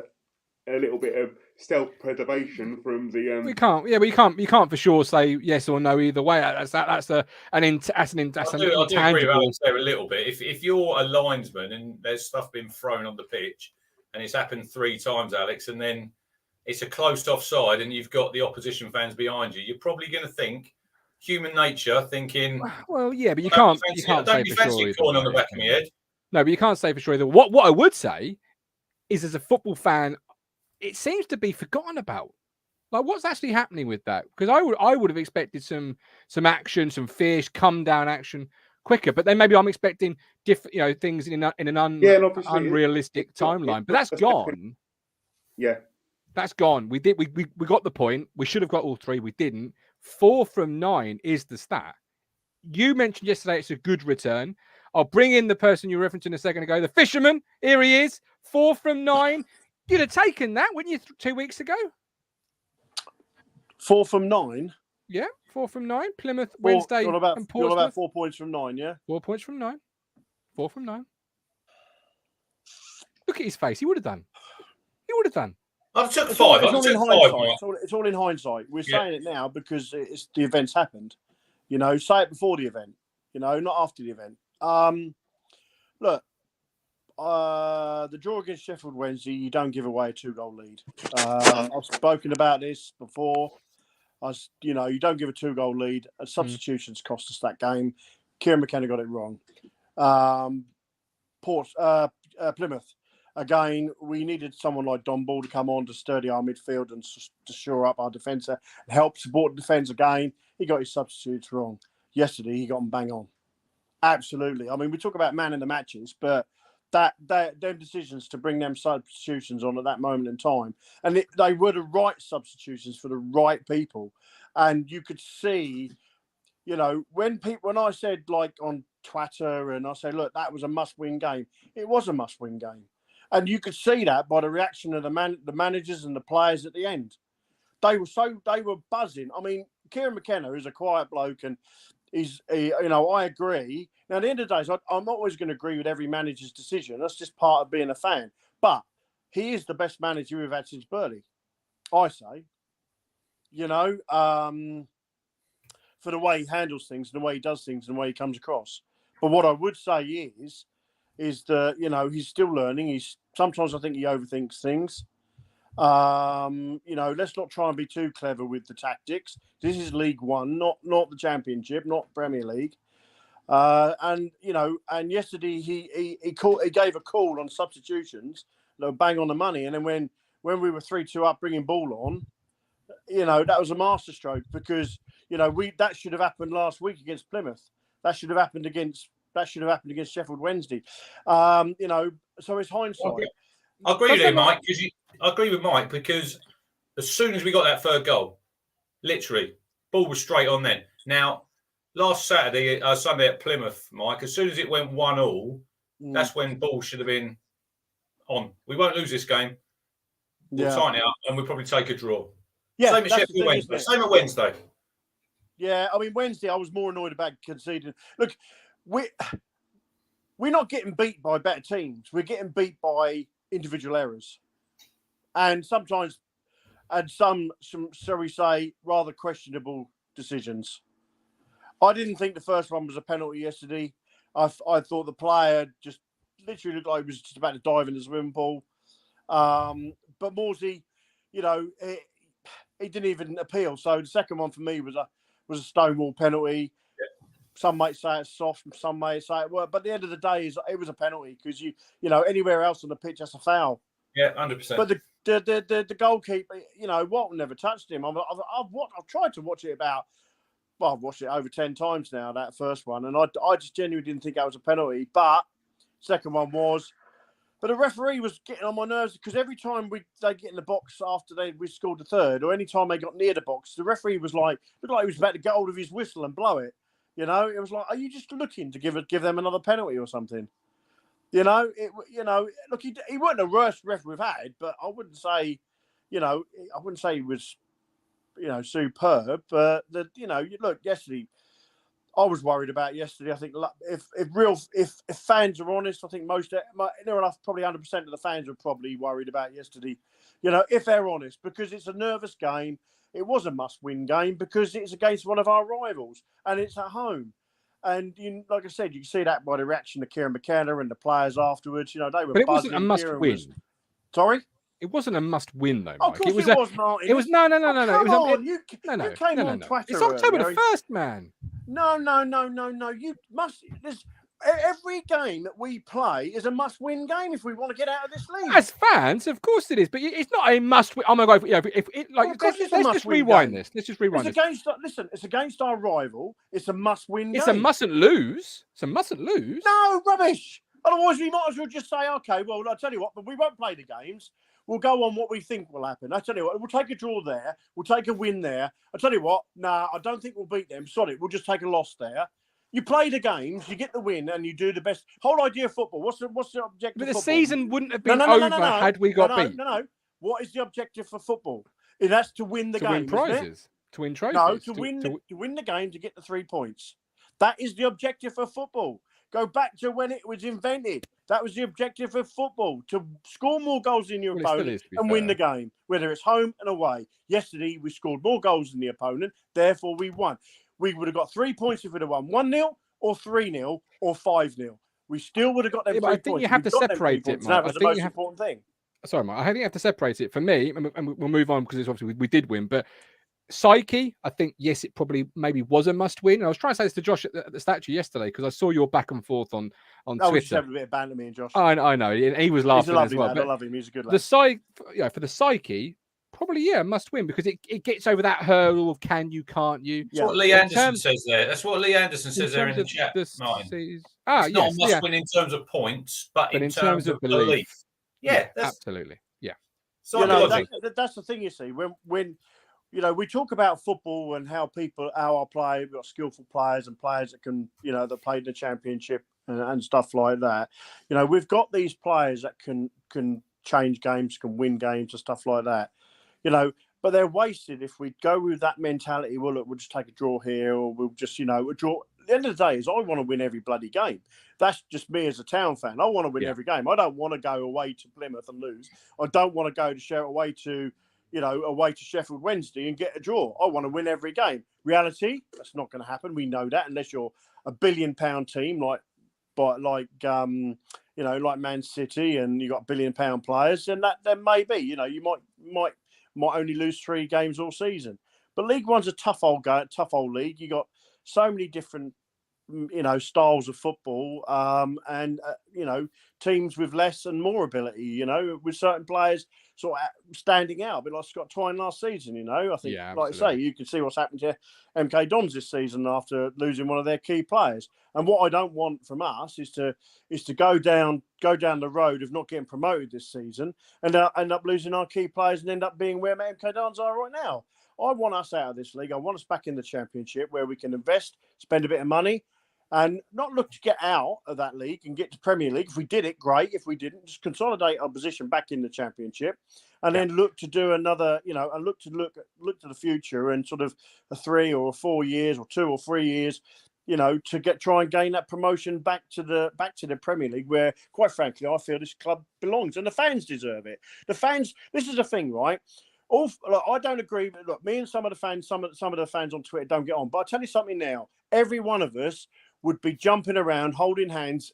a little bit of self-preservation from the? We can't. Yeah, we can't. You can't for sure say yes or no either way. That's an intangible. I do agree with Alex there a little bit. If you're a linesman and there's stuff being thrown on the pitch, and it's happened 3 times, Alex, and then it's a close offside, and you've got the opposition fans behind you, you're probably going to think human nature, thinking. Well, yeah, but you can't say for sure. Corn on the back of my head. No, but you can't say for sure either. What I would say is, as a football fan, it seems to be forgotten about. Like, what's actually happening with that? Because I would have expected some action, some fierce come down action quicker. But then maybe I'm expecting different, things in an unrealistic timeline. But that's gone. Yeah, that's gone. We got the point. We should have got all 3. We didn't. 4 from 9 is the stat. You mentioned yesterday it's a good return. I'll bring in the person you referenced a second ago, the fisherman. Here he is. 4 from 9. You'd have taken that, wouldn't you, 2 weeks ago? 4 from 9? Yeah, 4 from 9. Plymouth, Wednesday, and Portsmouth. You're about 4 points from 9, yeah? 4 points from 9. 4 from 9. Look at his face. He would have done. I've took 5. It's all in hindsight. We're saying it now because the event's happened. Say it before the event. Not after the event. Look, the draw against Sheffield Wednesday, you don't give away a 2-goal lead. I've spoken about this before. You don't give a 2-goal lead. Substitutions cost us that game. Kieran McKenna got it wrong. Plymouth. Again, we needed someone like Don Ball to come on to sturdy our midfield and to shore up our defence and help support the defence again. He got his substitutes wrong. Yesterday, he got them bang on. Absolutely. I mean, we talk about man in the matches, but them decisions to bring them substitutions on at that moment in time, and they were the right substitutions for the right people. And you could see, when I said, like, on Twitter, and I said, look, that was a must-win game. It was a must-win game. And you could see that by the reaction of the managers and the players at the end. They were buzzing. I mean, Kieran McKenna is a quiet bloke, and I agree. Now, at the end of the day, I'm not always going to agree with every manager's decision. That's just part of being a fan. But he is the best manager we've had since Burley, I say. For the way he handles things, and the way he does things, and the way he comes across. But what I would say is that, he's still learning. Sometimes I think he overthinks things. Let's not try and be too clever with the tactics. This is League One, not the Championship, not Premier League. And yesterday he gave a call on substitutions that were bang on the money. And then when we were 3-2 up, bringing ball on, that was a masterstroke, because that should have happened last week against Plymouth. That should have happened against Sheffield Wednesday. So it's hindsight. I agree with you, Mike. I agree with Mike, because as soon as we got that 3rd goal, literally, ball was straight on then. Now, last Sunday at Plymouth, Mike, as soon as it went 1-1, that's when ball should have been on. We won't lose this game. We'll tighten it up, and we'll probably take a draw. Yeah, same at Sheffield Wednesday. Same at Wednesday. Yeah, I mean, Wednesday, I was more annoyed about conceding. Look, we're not getting beat by better teams. We're getting beat by individual errors. And sometimes, some shall we say, rather questionable decisions. I didn't think the first one was a penalty yesterday. I thought the player just literally looked like he was just about to dive in the swimming pool. But Morsey, he didn't even appeal. So the second one for me was a stonewall penalty. Yeah. Some might say it's soft, some may say it worked. But at the end of the day, it was a penalty, because anywhere else on the pitch, that's a foul. Yeah, 100%. But the goalkeeper, Walton never touched him. I've tried to watch it I've watched it over 10 times now, that first one, and I just genuinely didn't think that was a penalty. But Second one was. But the referee was getting on my nerves because every time they get in the box after we scored the third, or any time they got near the box, the referee was looked like he was about to get hold of his whistle and blow it. You know, it was like, are you just looking to give them another penalty or something? You know, look, he wasn't the worst referee we've had, but I wouldn't say he was, superb. But look, yesterday, I was worried about yesterday. I think if fans are honest, I think near enough, probably 100% of the fans are probably worried about yesterday. You know, if they're honest, because it's a nervous game. It was a must-win game because it's against one of our rivals and it's at home. And like I said, you can see that by the reaction of Kieran McKenna and the players afterwards. You know, they were. But it buzzing. wasn't a must-win. Sorry. It wasn't a must-win, though, Mike. Of course it was, Martin. It was no. Come on, you came on Twitter. It's October the 1st, man. No. You must. Every game that we play is a must-win game if we want to get out of this league. As fans, of course it is, but it's not a must-win. Oh my God! Let's just rewind this. Let's just rewind this. It's against our rival. It's a must-win. It's a mustn't lose. It's a mustn't lose. No rubbish. Otherwise, we might as well just say, okay, well, I'll tell you what, but we won't play the games. We'll go on what we think will happen. I tell you what, we'll take a draw there. We'll take a win there. I tell you what, I don't think we'll beat them. Sorry, we'll just take a loss there. You play the games, you get the win, and you do the best. Whole idea of football. What's the objective? But the football? Season wouldn't have been over had we got beat. No. What is the objective for football? That's to win the game. To win prizes. To win trophies. No, to win the game, to get the 3 points. That is the objective for football. Go back to when it was invented. That was the objective of football, to score more goals than your opponent and win the game, whether it's home and away. Yesterday, we scored more goals than the opponent, therefore we won. We would have got 3 points if we'd have won 1-0 or 3-0 or 5-0. We still would have got them 3 points. I think you have to separate it, Mike. That was the most important thing. Sorry, Mike. I think you have to separate it. For me, and we'll move on because it's obviously we did win, but psyche, I think, yes, it probably maybe was a must-win. And I was trying to say this to Josh at the statue yesterday because I saw your back and forth on Twitter. We just having a bit of banter, me and Josh. I know. He was laughing as well. Man. I love him. He's a good lad. For the psyche, probably, must-win because it gets over that hurdle of can you, can't you. That's what Lee Anderson says there. That's what Lee Anderson says there in the chat, Martin. It's not a must-win in terms of points, but in terms of belief. Yeah, absolutely. Yeah. So that's the thing, you see. When we talk about football and how our players, we've got skillful players and players that can, that played in the championship and stuff like that. We've got these players that can change games, can win games and stuff like that. But they're wasted if we go with that mentality. Well, look, we'll just take a draw here, or we'll just, a draw. At the end of the day, I want to win every bloody game. That's just me as a Town fan. I want to win every game. I don't want to go away to Plymouth and lose. I don't want to go away to Sheffield Wednesday and get a draw. I want to win every game. Reality, that's not going to happen. We know that unless you're a £1 billion team like Man City, and you got £1 billion players, then maybe you might only lose 3 games all season. But League One's a tough old league. You got so many different styles of football, and teams with less and more ability, with certain players sort of standing out, a bit like Scott Twine last season, I think, like I say, you can see what's happened to MK Dons this season after losing one of their key players. And what I don't want from us is to go down the road of not getting promoted this season and end up losing our key players and end up being where MK Dons are right now. I want us out of this league. I want us back in the Championship where we can invest, spend a bit of money, and not look to get out of that league and get to Premier League. If we did it, great. If we didn't, just consolidate our position back in the Championship, and then look to do another, and look to the future and sort of a 3 or 4 years or 2 or 3 years, to try and gain that promotion back to the Premier League, where, quite frankly, I feel this club belongs and the fans deserve it. The fans. This is the thing, right? I don't agree. Look, me and some of the fans on Twitter don't get on. But I'll tell you something now. Every one of us would be jumping around, holding hands,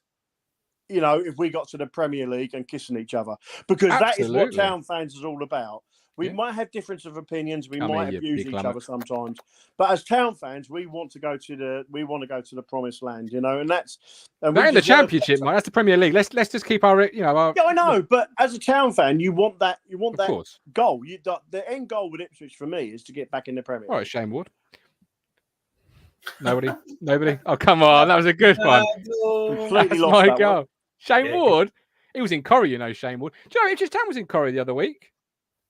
if we got to the Premier League and kissing each other. Because that is what Town fans is all about. We might have difference of opinions. We might abuse each other sometimes. But as Town fans, we want to go to the promised land, and that's... And in the Championship, mate. That's the Premier League. Let's just keep our... Yeah, I know. But as a Town fan, you want that course. Goal. The end goal with Ipswich, for me, is to get back in the Premier League. All right, Shane Ward. Nobody. Oh, come on. That was a good one. Completely lost that one. Shane Ward, he was in Corrie, Shane Ward. Do you know Ipswich Town was in Corrie the other week?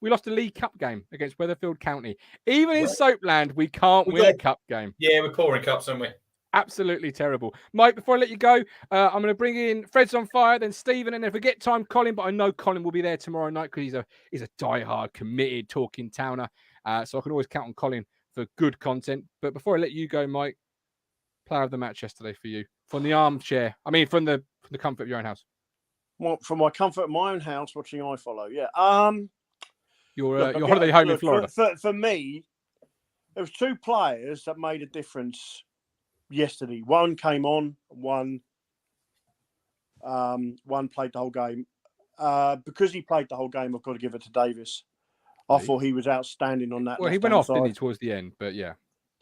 We lost a League Cup game against Weatherfield County. Even in Soapland, we can't win a cup game. Yeah, we're pouring cups, aren't we? Absolutely terrible. Mike, before I let you go, I'm going to bring in Fred's on fire, then Stephen, and if we get time, Colin. But I know Colin will be there tomorrow night because he's a diehard, committed Talking Towner. So I can always count on Colin for good content. But before I let you go, Mike, player of the match yesterday for you from the armchair. I mean, from the comfort of your own house. Well, from my comfort of my own house, watching iFollow. Yeah. Your holiday home in Florida. For me, there was two players that made a difference yesterday. One came on, one played the whole game. Because he played the whole game, I've got to give it to Davis. I thought he was outstanding on that. Well, he went off, didn't he, towards the end? But yeah.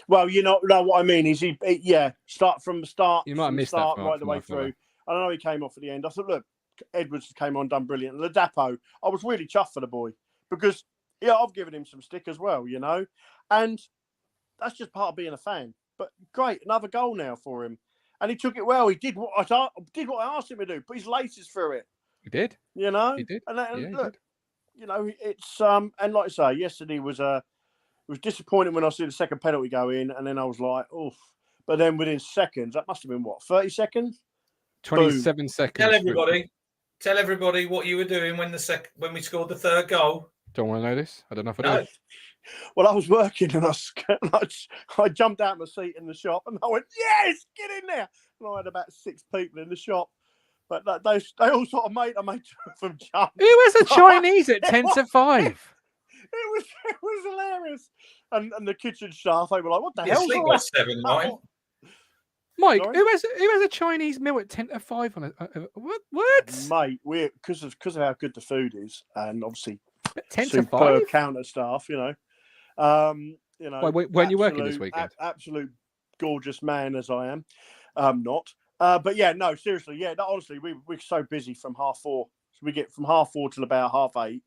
Well, no, what I mean is start from the start. You might have missed that right the way through. I don't know, he came off at the end. I thought, look, Edwards came on, done brilliant. Ladapo, I was really chuffed for the boy because I've given him some stick as well, and that's just part of being a fan. But great, another goal now for him, and he took it well. He did what I asked him to do, put his laces through it. He did. He did. And look, it's and like I say, yesterday was it was disappointing when I see the second penalty go in, and then I was like, oof. But then within seconds, that must have been 30 seconds? 27 Boom. seconds. Tell everybody what you were doing when we scored the third goal. Don't want to know this. I don't know if I do. Well, I was working and I jumped out of my seat in the shop and I went, yes, get in there. And I had about 6 people in the shop. But they all sort of made them jump. Who was a Chinese at 10 to 5? It was hilarious. And the kitchen staff, they were like, what the hell? Sleep at 7, Mike. Mike, who has a Chinese meal at 10 to 5 on a what? Mate, we're because of how good the food is, and obviously 10 to 5 counter staff, when you're working this weekend, absolute gorgeous man as I am, not. But yeah, no, seriously, yeah. Honestly, we're so busy from 4:30. So we get from 4:30 till about 8:30,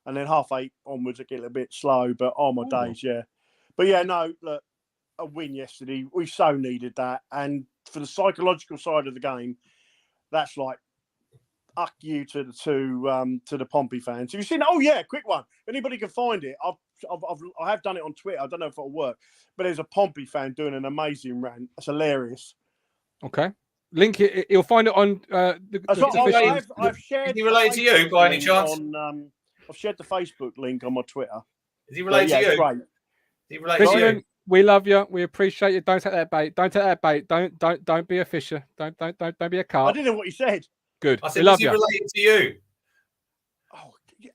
and then 8:30 onwards it get a little bit slow. But my days, yeah. But yeah, no, look, a win yesterday. We so needed that, and for the psychological side of the game, that's like up you to the Pompey fans. Have you seen? Oh yeah, quick one. Anybody can find it. I have done it on Twitter. I don't know if it'll work, but there's a Pompey fan doing an amazing rant. It's hilarious. Okay. Link it. You'll find it on I've shared. Is he related to you by any chance? I've shared the Facebook link on my Twitter. Is he related to you? Great. Is he related to you? We love you. We appreciate you. Don't take that bait. Don't be a fisher. Don't be a carp. I didn't know what you said. Good. I said, we love is he you. related to you? Oh, yeah.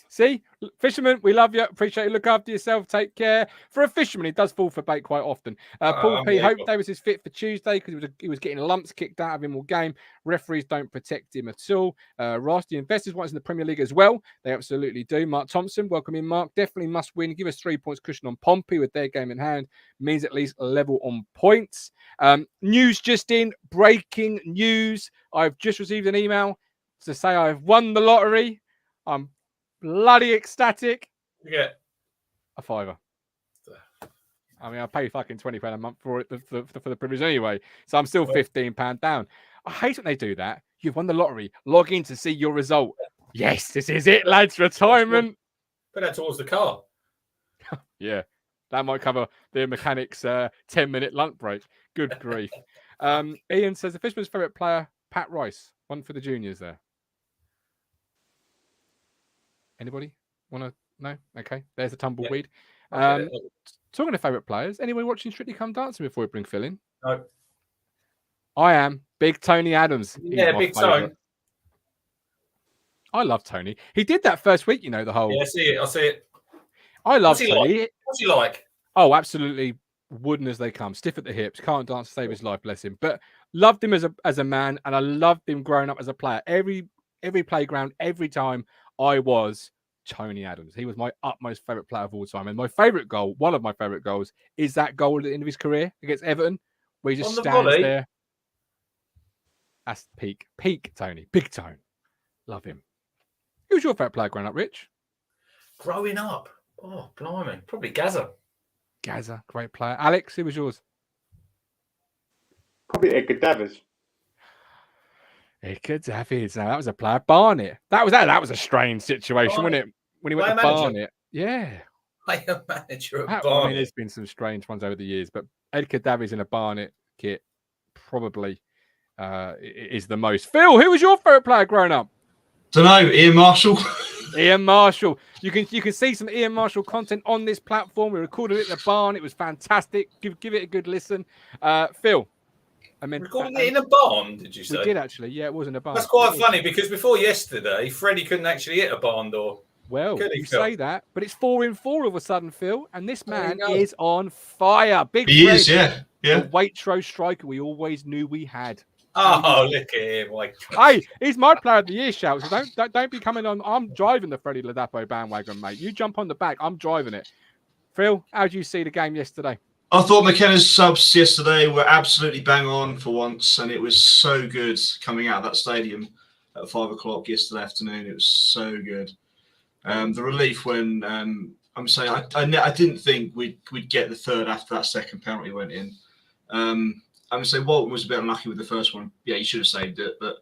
See, fisherman, we love you. Appreciate you. Look after yourself. Take care. For a fisherman, he does fall for bait quite often. Paul P. Hope Davis is fit for Tuesday because he was getting lumps kicked out of him all game. Referees don't protect him at all. Ross, the investors want us in the Premier League as well. They absolutely do. Mark Thompson, welcome in, Mark. Definitely must win. Give us 3 points cushion on Pompey with their game in hand. Means at least a level on points. News just in. Breaking news. I've just received an email to say I've won the lottery. I'm bloody ecstatic. Yeah. A £5. I mean, I pay fucking £20 a month for it for the privilege anyway. So I'm still £15 down. I hate when they do that. You've won the lottery. Log in to see your result. Yes, this is it, lads. Retirement. Put that towards the car. Yeah. That might cover the mechanic's 10-minute lunch break. Good grief. Ian says the Fisherman's favourite player, Pat Rice. One for the juniors there. Anybody want to know? Okay, there's the tumbleweed. Yeah. Talking to favourite players, anybody watching Strictly Come Dancing before we bring Phil in? No. I am. Big Tony Adams. Yeah, Big Tony. I love Tony. He did that first week, the whole... Yeah, I see it. I love Tony. What's he like? Oh, absolutely wooden as they come. Stiff at the hips. Can't dance to save his life, bless him. But loved him as a man, and I loved him growing up as a player. Every playground, every time I was Tony Adams. He was my utmost favourite player of all time. And my favourite goal, one of my favourite goals, is that goal at the end of his career against Everton, where he just stands there. That's peak Tony. Big Tone. Love him. Who's your favourite player growing up, Rich? Growing up? Oh, blimey. Probably Gaza. Gaza, great player. Alex, who was yours? Probably Edgar Davies. Edgar Davids. Now that was a player. Barnett. That was a strange situation, wasn't it? When he went to Barnett. Yeah. Player manager at I mean, Barnett. there's been some strange ones over the years, but Edgar Davids in a Barnett kit probably is the most. Phil, who was your favourite player growing up? Don't know, Ian Marshall. Ian Marshall. You can see some Ian Marshall content on this platform. We recorded it at the barn. It was fantastic. Give it a good listen. Phil. I mean, recording it in a barn, did you say? We did actually. Yeah, it was in a barn. That's quite funny because before yesterday, Freddie couldn't actually hit a barn door. Well, you say that, but it's 4-4 all of a sudden, Phil, and this man is on fire. Big He Fred, is, yeah. The Waitrose striker we always knew we had. Oh, look at him! Hey, he's my player of the year shout. So don't be coming on. I'm driving the Freddie Ladapo bandwagon, mate. You jump on the back. I'm driving it. Phil, how did you see the game yesterday? I thought McKenna's subs yesterday were absolutely bang on for once, and it was so good coming out of that stadium at 5 o'clock yesterday afternoon. It was so good. The relief when I'm saying I didn't think we'd get the third after that second penalty went in. I'm going to say Walton was a bit unlucky with the first one. Yeah, he should have saved it. But,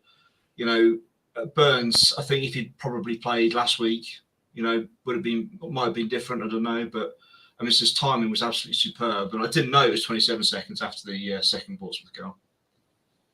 Burns, I think if he'd probably played last week, might have been different. I don't know. But, his timing was absolutely superb. And I didn't know it was 27 seconds after the second Portsmouth goal.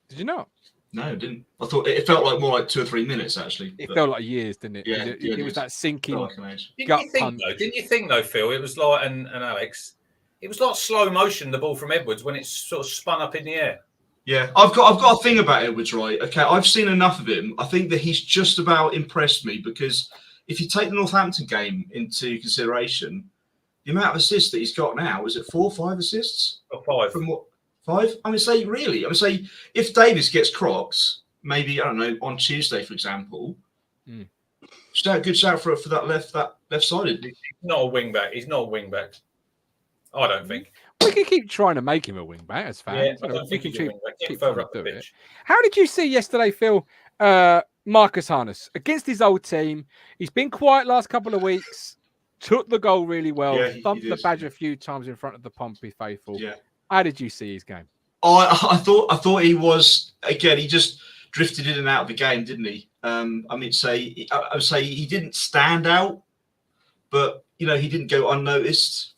Did you not? No, I didn't. I thought it felt like more like 2 or 3 minutes, actually. It felt like years, didn't it? Yeah. It was that sinking like an age. Didn't you think, though, Phil, it was like, and Alex, it was like slow motion, the ball from Edwards, when it sort of spun up in the air. Yeah, I've got a thing about Edwards, right? Okay, I've seen enough of him. I think that he's just about impressed me because if you take the Northampton game into consideration, the amount of assists that he's got now, is it 4 or 5 assists? Or 5. From what? 5? Really? If Davis gets Crocs, maybe, I don't know, on Tuesday, for example, good shout for that left-sided. He's not a wing-back. I don't think. We can keep trying to make him a wing back as fans. Yeah, we can keep further up to the do it. pitch. How did you see yesterday, Phil? Marcus Harness against his old team. He's been quiet last couple of weeks. Took the goal really well. Thumped the badge a few times in front of the Pompey faithful. Yeah. How did you see his game? I thought he was, again, he just drifted in and out of the game, didn't he? I would say he didn't stand out, but he didn't go unnoticed.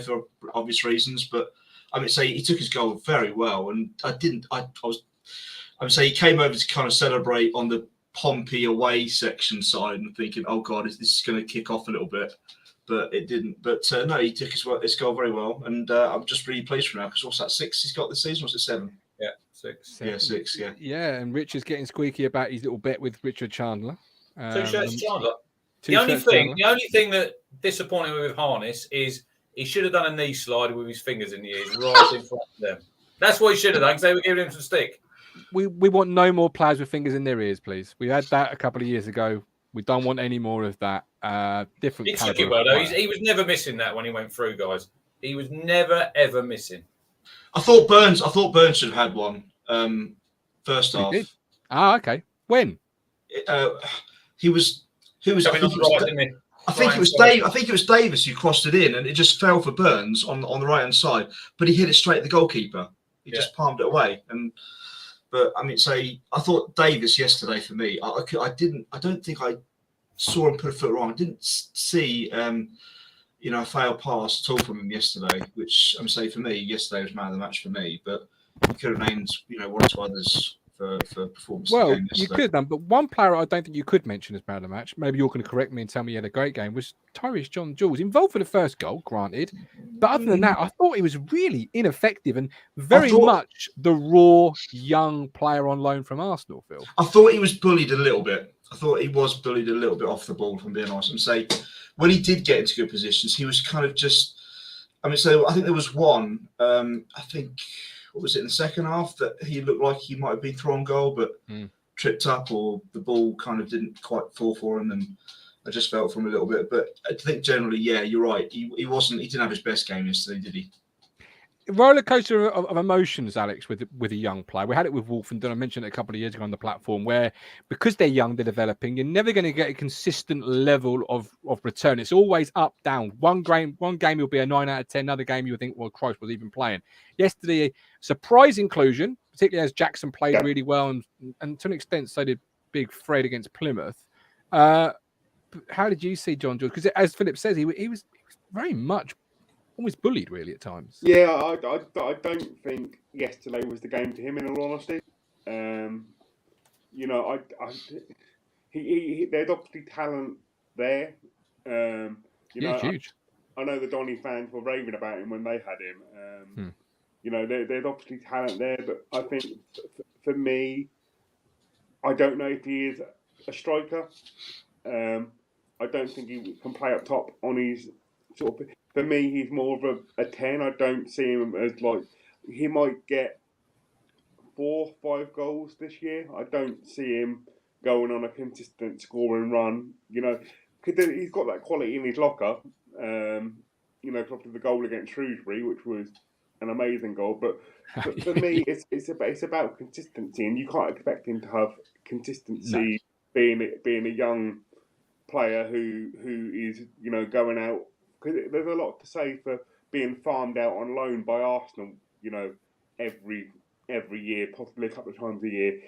For obvious reasons, but I would say he took his goal very well, and I would say he came over to kind of celebrate on the Pompey away section side, and thinking, oh God, is this going to kick off a little bit? But it didn't. But no, he took his goal very well, and I'm just really pleased for now because what's that, 6 he's got this season? What's it, 7? Yeah, 6. Yeah, 6. Yeah. Yeah, and Richard's getting squeaky about his little bet with Richard Chandler. 2 shirts Chandler. The only thing that disappointed me with Harness is he should have done a knee slide with his fingers in the ears right in front of them. That's what he should have done because they were giving him some stick. We want no more players with fingers in their ears, please. We had that a couple of years ago. We don't want any more of that. Different. He took it well, though. He was never missing that when he went through, guys. He was never, ever missing. I thought Burns should have had one first half. Did? Okay. When? He was. I think it was Davis who crossed it in, and it just fell for Burns on the right hand side. But he hit it straight at the goalkeeper. He just palmed it away. But I thought Davis yesterday for me. I don't think I saw him put a foot wrong. I didn't see a failed pass at all from him yesterday. Which for me, yesterday was man of the match for me. But you could have named one or two others for performance. Well, you could have done, but one player I don't think you could mention as man of the match, maybe you're going to correct me and tell me he had a great game, was Tyrese John Jules. Involved for the first goal, granted, but other than that, I thought he was really ineffective and very much the raw young player on loan from Arsenal, Phil. I thought he was bullied a little bit. Off the ball, from being honest. When he did get into good positions, he was kind of just, I think there was one, what was it, in the second half that he looked like he might have been thrown goal, but tripped up, or the ball kind of didn't quite fall for him, and I just felt for him a little bit. But I think generally, yeah, you're right. He didn't have his best game yesterday, did he? Roller coaster of emotions, Alex, with a young player. We had it with Wolfenden. I mentioned it a couple of years ago on the platform, where because they're young, they're developing. You're never going to get a consistent level of return. It's always up, down. One game will be a 9 out of 10. Another game you'll think, well, Christ was even playing. Yesterday, surprise inclusion, particularly as Jackson played really well, and to an extent, so did Big Fred against Plymouth. How did you see John George? Because as Philip says, he was very much almost bullied, really, at times. Yeah, I don't think yesterday was the game to him. In all honesty, there's obviously talent there. Huge. I know the Donny fans were raving about him when they had him. There's obviously talent there, but I think for me, I don't know if he is a striker. I don't think he can play up top on his sort of. For me, he's more of a 10. I don't see him as like he might get 4 or 5 goals this year. I don't see him going on a consistent scoring run. Because he's got that quality in his locker. After the goal against Shrewsbury, which was an amazing goal. But for me, it's about consistency, and you can't expect him to have consistency being a young player who is going out. Because there's a lot to say for being farmed out on loan by Arsenal, every year, possibly a couple of times a year.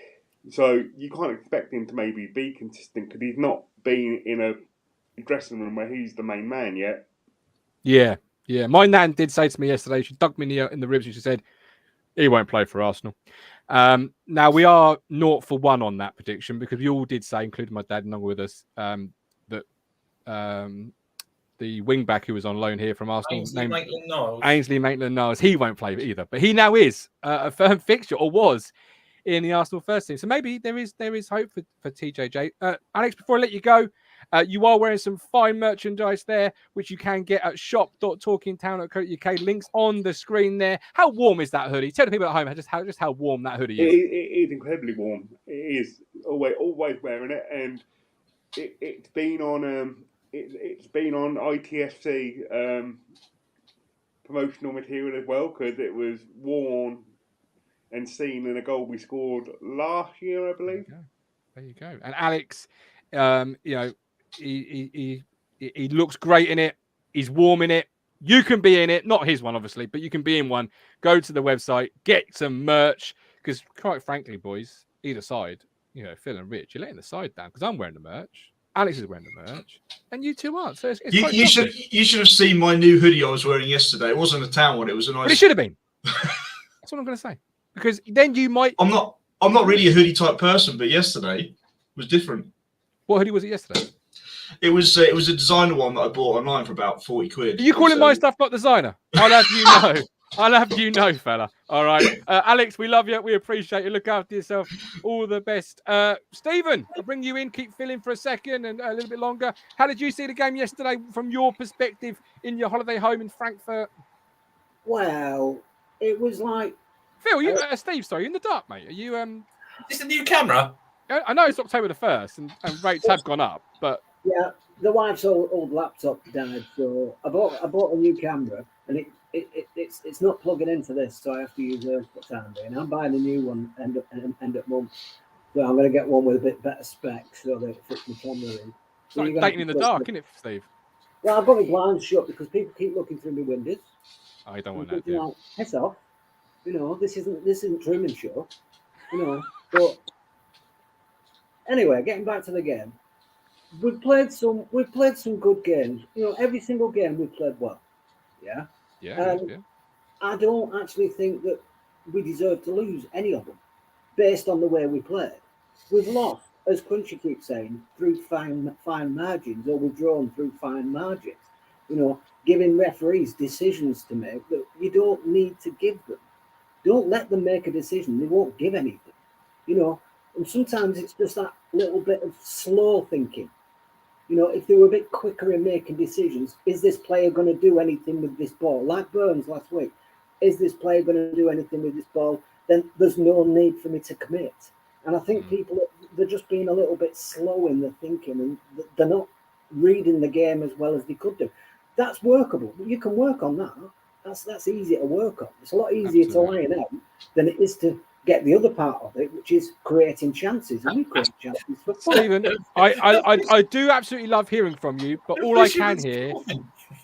So you can't expect him to maybe be consistent because he's not been in a dressing room where he's the main man yet. Yeah. My nan did say to me yesterday, she dug me in the ribs and she said, he won't play for Arsenal. Now, we are 0 for 1 on that prediction because we all did say, including my dad and uncle with us, that the wing-back who was on loan here from Arsenal, Ainsley Maitland-Niles, he won't play either. But he now is a firm fixture, or was, in the Arsenal first team. So maybe there is hope for TJJ. Alex, before I let you go, you are wearing some fine merchandise there, which you can get at shop.talkingtown.co.uk. Links on the screen there. How warm is that hoodie? Tell the people at home just how warm that hoodie is. It is incredibly warm. It is always wearing it, and it's been on it's been on ITFC promotional material as well because it was worn and seen in a goal we scored last year, I believe. There you go. And Alex, he looks great in it. He's warm in it. You can be in it, not his one, obviously, but you can be in one. Go to the website, get some merch, because quite frankly, boys, either side, Phil and Rich, you're letting the side down because I'm wearing the merch. Alex is wearing the merch, and you two aren't. So you should have seen my new hoodie I was wearing yesterday. It wasn't a town one; it was a nice. But it should have been. That's what I'm going to say. Because then you might. I'm not really a hoodie type person, but yesterday was different. What hoodie was it yesterday? It was a designer one that I bought online for about 40 quid. Are you calling my stuff not designer? I'll have you know. I'll have you know, fella. All right. Alex, we love you. We appreciate you. Look after yourself. All the best. Stephen, I'll bring you in. Keep filling for a second and a little bit longer. How did you see the game yesterday from your perspective in your holiday home in Frankfurt? Well, it was like... Phil, Steve, sorry, in the dark, mate. Are you... Is this a new camera? I know it's October the 1st and rates have gone up, but... Yeah, the wife's old laptop died, so I bought a new camera, and it's not plugging into this, so I have to use hers for time being. I'm buying a new one end of month, so I'm going to get one with a bit better specs so that it fits my camera in. So it's like dating in the dark, isn't it, Steve? Well, I've got my blinds shut because people keep looking through my windows. Oh, you don't want that, yeah. Like, heads off. This isn't Truman Show. But anyway, getting back to the game. We've played some good games. Every single game we've played well. Yeah. Yeah. I don't actually think that we deserve to lose any of them based on the way we played. We've lost, as Crunchy keeps saying, through fine margins, or we've drawn through fine margins. Giving referees decisions to make that you don't need to give them. Don't let them make a decision. They won't give anything. And sometimes it's just that little bit of slow thinking. If they were a bit quicker in making decisions, is this player going to do anything with this ball? Like Burns last week, is this player going to do anything with this ball? Then there's no need for me to commit. And I think people, they're just being a little bit slow in their thinking, and they're not reading the game as well as they could do. That's workable. You can work on that. That's easy to work on. It's a lot easier to line out than it is to get the other part of it, which is creating chances. And we create chances for fun. Stephen, I do absolutely love hearing from you, but all I can hear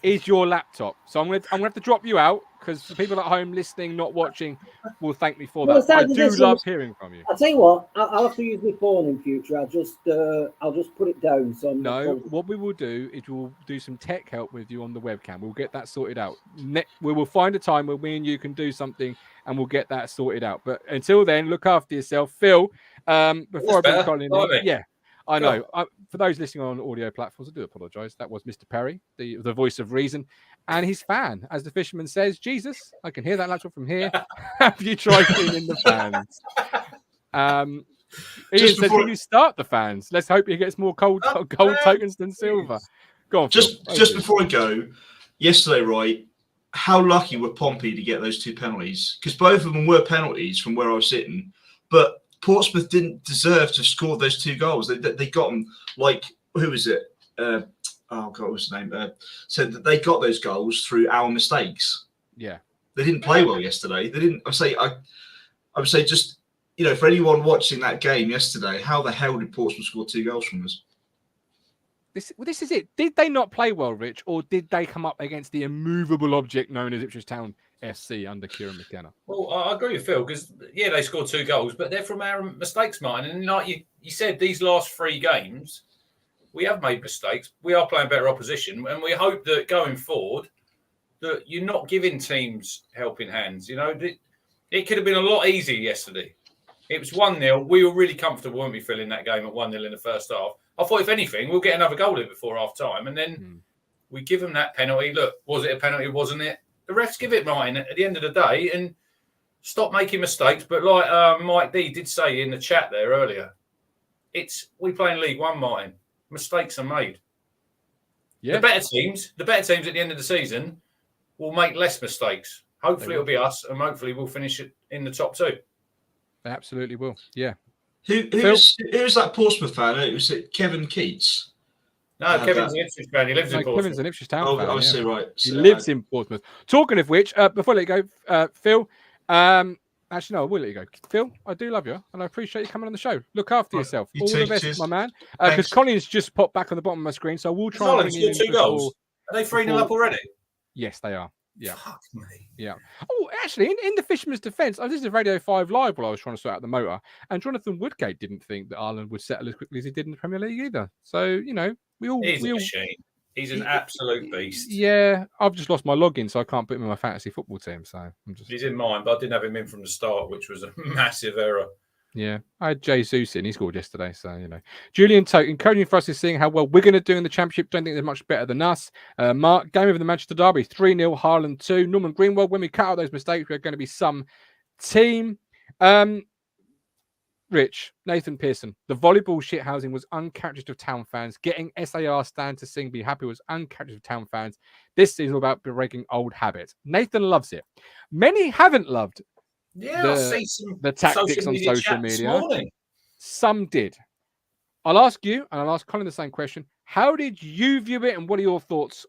is your laptop. So I'm gonna have to drop you out because the people at home listening, not watching, will thank me for Well, that. But I it do sounds- love hearing from you. I'll tell you what. I'll have to use my phone in future. I'll just put it down. So I'm not No, holding- what we will do is we'll do some tech help with you on the webcam. We'll get that sorted out. We will find a time where me and you can do something, and we'll get that sorted out. But until then, look after yourself, Phil. Before I bring Colin in, yeah, I know. For those listening on audio platforms, I do apologise. That was Mr. Perry, the voice of reason, and his fan, as the fisherman says. Jesus, I can hear that laptop from here. Have you tried cleaning the fans? Ian says, "Can you start the fans? Let's hope he gets more gold tokens than silver." Go on, just Phil. Before I go, yesterday, right? How lucky were Pompey to get those 2 penalties? Because both of them were penalties from where I was sitting, but Portsmouth didn't deserve to score those 2 goals. They got them like, who was it? Oh God, what was his name? Said that they got those goals through our mistakes. Yeah, they didn't play well yesterday. They didn't. I would say just, for anyone watching that game yesterday, how the hell did Portsmouth score 2 goals from us? This is it. Did they not play well, Rich, or did they come up against the immovable object known as Ipswich Town FC under Kieran McKenna? Well, I agree with Phil because, they scored 2 goals, but they're from our mistakes, Martin. And like you said, these last 3 games, we have made mistakes. We are playing better opposition, and we hope that going forward that you're not giving teams helping hands. It could have been a lot easier yesterday. It was 1-0. We were really comfortable, weren't we, Phil, in that game at 1-0 in the first half. I thought, if anything, we'll get another goal in before half-time, and then we give them that penalty. Look, was it a penalty? Wasn't it? The refs give it, Martin, at the end of the day, and stop making mistakes. But like Mike D did say in the chat there earlier, we play in League One, Martin. Mistakes are made. Yeah. The better teams at the end of the season will make less mistakes. Hopefully it'll be us, and hopefully we'll finish it in the top 2. They absolutely will. Yeah. Who's that Portsmouth fan? Was it Kevin Keats? No, Kevin's an Ipswich fan. He lives in Portsmouth. Kevin's an Ipswich Town fan. Obviously, right. He lives in Portsmouth. Talking of which, before I let you go, Phil, actually, no, I will let you go. Phil, I do love you, and I appreciate you coming on the show. Look after yourself. All the best, my man. Because Colin's just popped back on the bottom of my screen, so we'll try and bring you in 2 goals. Are they 3-0 up already? Yes, they are. Yeah. Fuck me. Yeah. Oh, actually, in the Fisherman's defence, this is Radio 5 Live while I was trying to sort out the motor, and Jonathan Woodgate didn't think that Ireland would settle as quickly as he did in the Premier League either. So, He's a machine. He's an absolute beast. Yeah, I've just lost my login, so I can't put him in my fantasy football team. So he's in mine, but I didn't have him in from the start, which was a massive error. Yeah, I had Jesus in. He scored yesterday, so Julian Tote, encouraging for us is seeing how well we're going to do in the Championship. Don't think they're much better than us. Mark, game over the Manchester Derby, 3-0, Harland 2. Norman Greenwald, when we cut out those mistakes, we're going to be some team. Rich, Nathan Pearson, the volleyball shithousing was uncharacteristic of Town fans. Getting SAR stand to sing Be Happy was uncharacteristic of Town fans. This is all about breaking old habits. Nathan loves it. Many haven't loved I see the tactics on social media. Some did. I'll ask you, and I'll ask Colin the same question. How did you view it, and what are your thoughts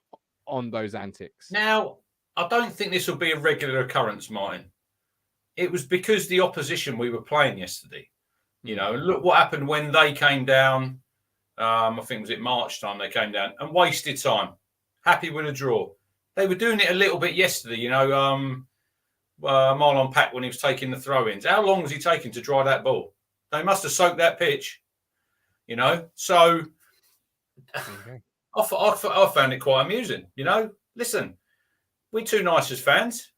on those antics? Now, I don't think this will be a regular occurrence, Martin. It was because the opposition we were playing yesterday. Look what happened when they came down. I think was it March time they came down and wasted time. Happy with a draw. They were doing it a little bit yesterday. Marlon Pack when he was taking the throw-ins. How long was he taking to dry that ball? They must have soaked that pitch, So I found it quite amusing, Listen, we're too nice as fans.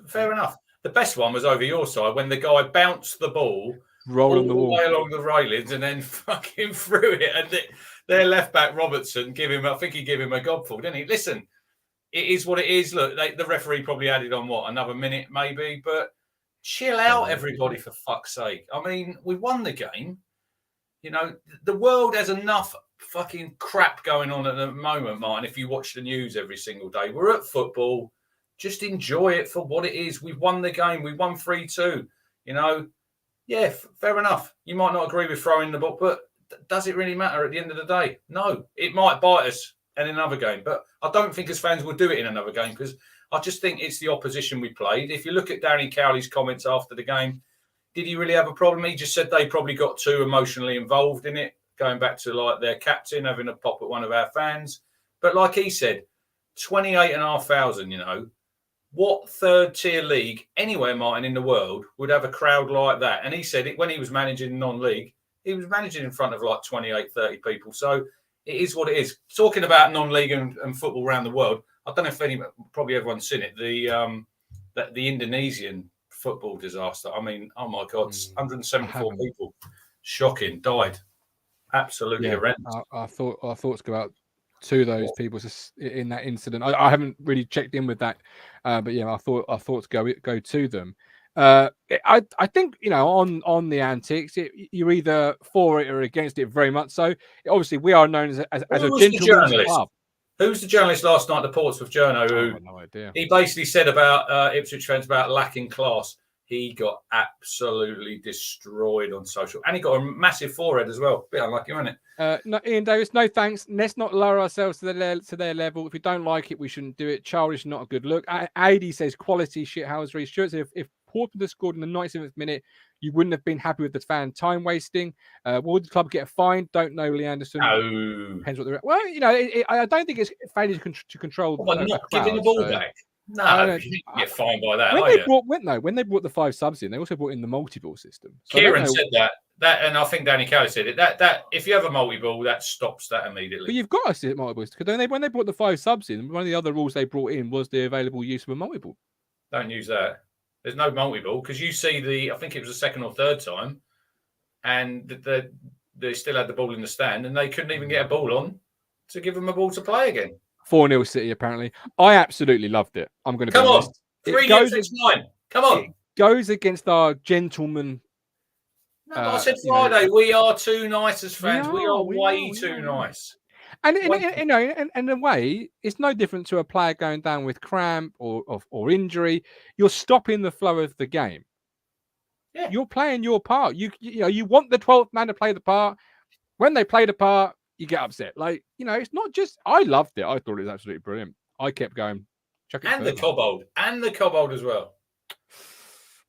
Fair enough. The best one was over your side when the guy bounced the ball all the way along the railings and then fucking threw it. And their left back, Robertson, I think he gave him a gobful, didn't he? Listen, it is what it is. Look, the referee probably added on, another minute maybe, but chill out, everybody, for fuck's sake. I mean, we won the game. The world has enough fucking crap going on at the moment, Martin, if you watch the news every single day. We're at football. Just enjoy it for what it is. We've won the game. We won 3-2. Yeah, fair enough. You might not agree with throwing the ball, but does it really matter at the end of the day? No, it might bite us in another game, but I don't think as fans will do it in another game because I just think it's the opposition we played. If you look at Danny Cowley's comments after the game, did he really have a problem? He just said they probably got too emotionally involved in it, going back to like their captain having a pop at one of our fans. But like he said, 28,500, what third-tier league anywhere, Martin, in the world would have a crowd like that? And he said it when he was managing non-league, he was managing in front of like 28, 30 people. So it is what it is. Talking about non-league and football around the world, I don't know if probably everyone's seen it, the Indonesian football disaster. I mean, oh my God, 174 people, shocking, died. Absolutely horrendous. Our thoughts go out to those people in that incident. I haven't really checked in with that, but yeah, our thoughts go to them. I think, you know, on the antics, you're either for it or against it, very much so. Obviously, we are known as a gentleman's club. Who was the journalist last night at the Portsmouth Journal who no idea. He basically said about Ipswich fans about lacking class? He got absolutely destroyed on social, and he got a massive forehead as well. Bit unlucky, wasn't it? No, Ian Davis, no thanks. Let's not lower ourselves to their level. If we don't like it, we shouldn't do it. Childish, not a good look. Adi says quality shithousery. Stuart says if Portsmouth had scored in the 97th minute, you wouldn't have been happy with the fan time wasting. Would the club get a fine? Don't know, Lee Anderson. No. Depends what they're. Well, you know, I don't think it's failure to control. Well, not giving the ball back. No, you didn't get fined by that. When they brought the 5 subs in, they also brought in the multi-ball system. So Kieran said that, and I think Danny Kelly said it. That if you have a multi-ball, that stops that immediately. But you've got to see it multi-balls because when they brought the 5 subs in, one of the other rules they brought in was the available use of a multi-ball. Don't use that. There's no multi-ball because you see I think it was the second or third time, and they still had the ball in the stand, and they couldn't even get a ball on to give them a ball to play again. 4-0 City, apparently. I absolutely loved it. I'm going to come on. 3-6-9. Come on. It goes against our gentleman. No, I said Friday. We are too nice as fans. We are way too nice. And in a way, it's no different to a player going down with cramp or injury. You're stopping the flow of the game. Yeah. You're playing your part. You want the 12th man to play the part. When they play the part, you get upset. Like, you know, it's not just. I loved it. I thought it was absolutely brilliant. I kept going. And the Cobbold as well.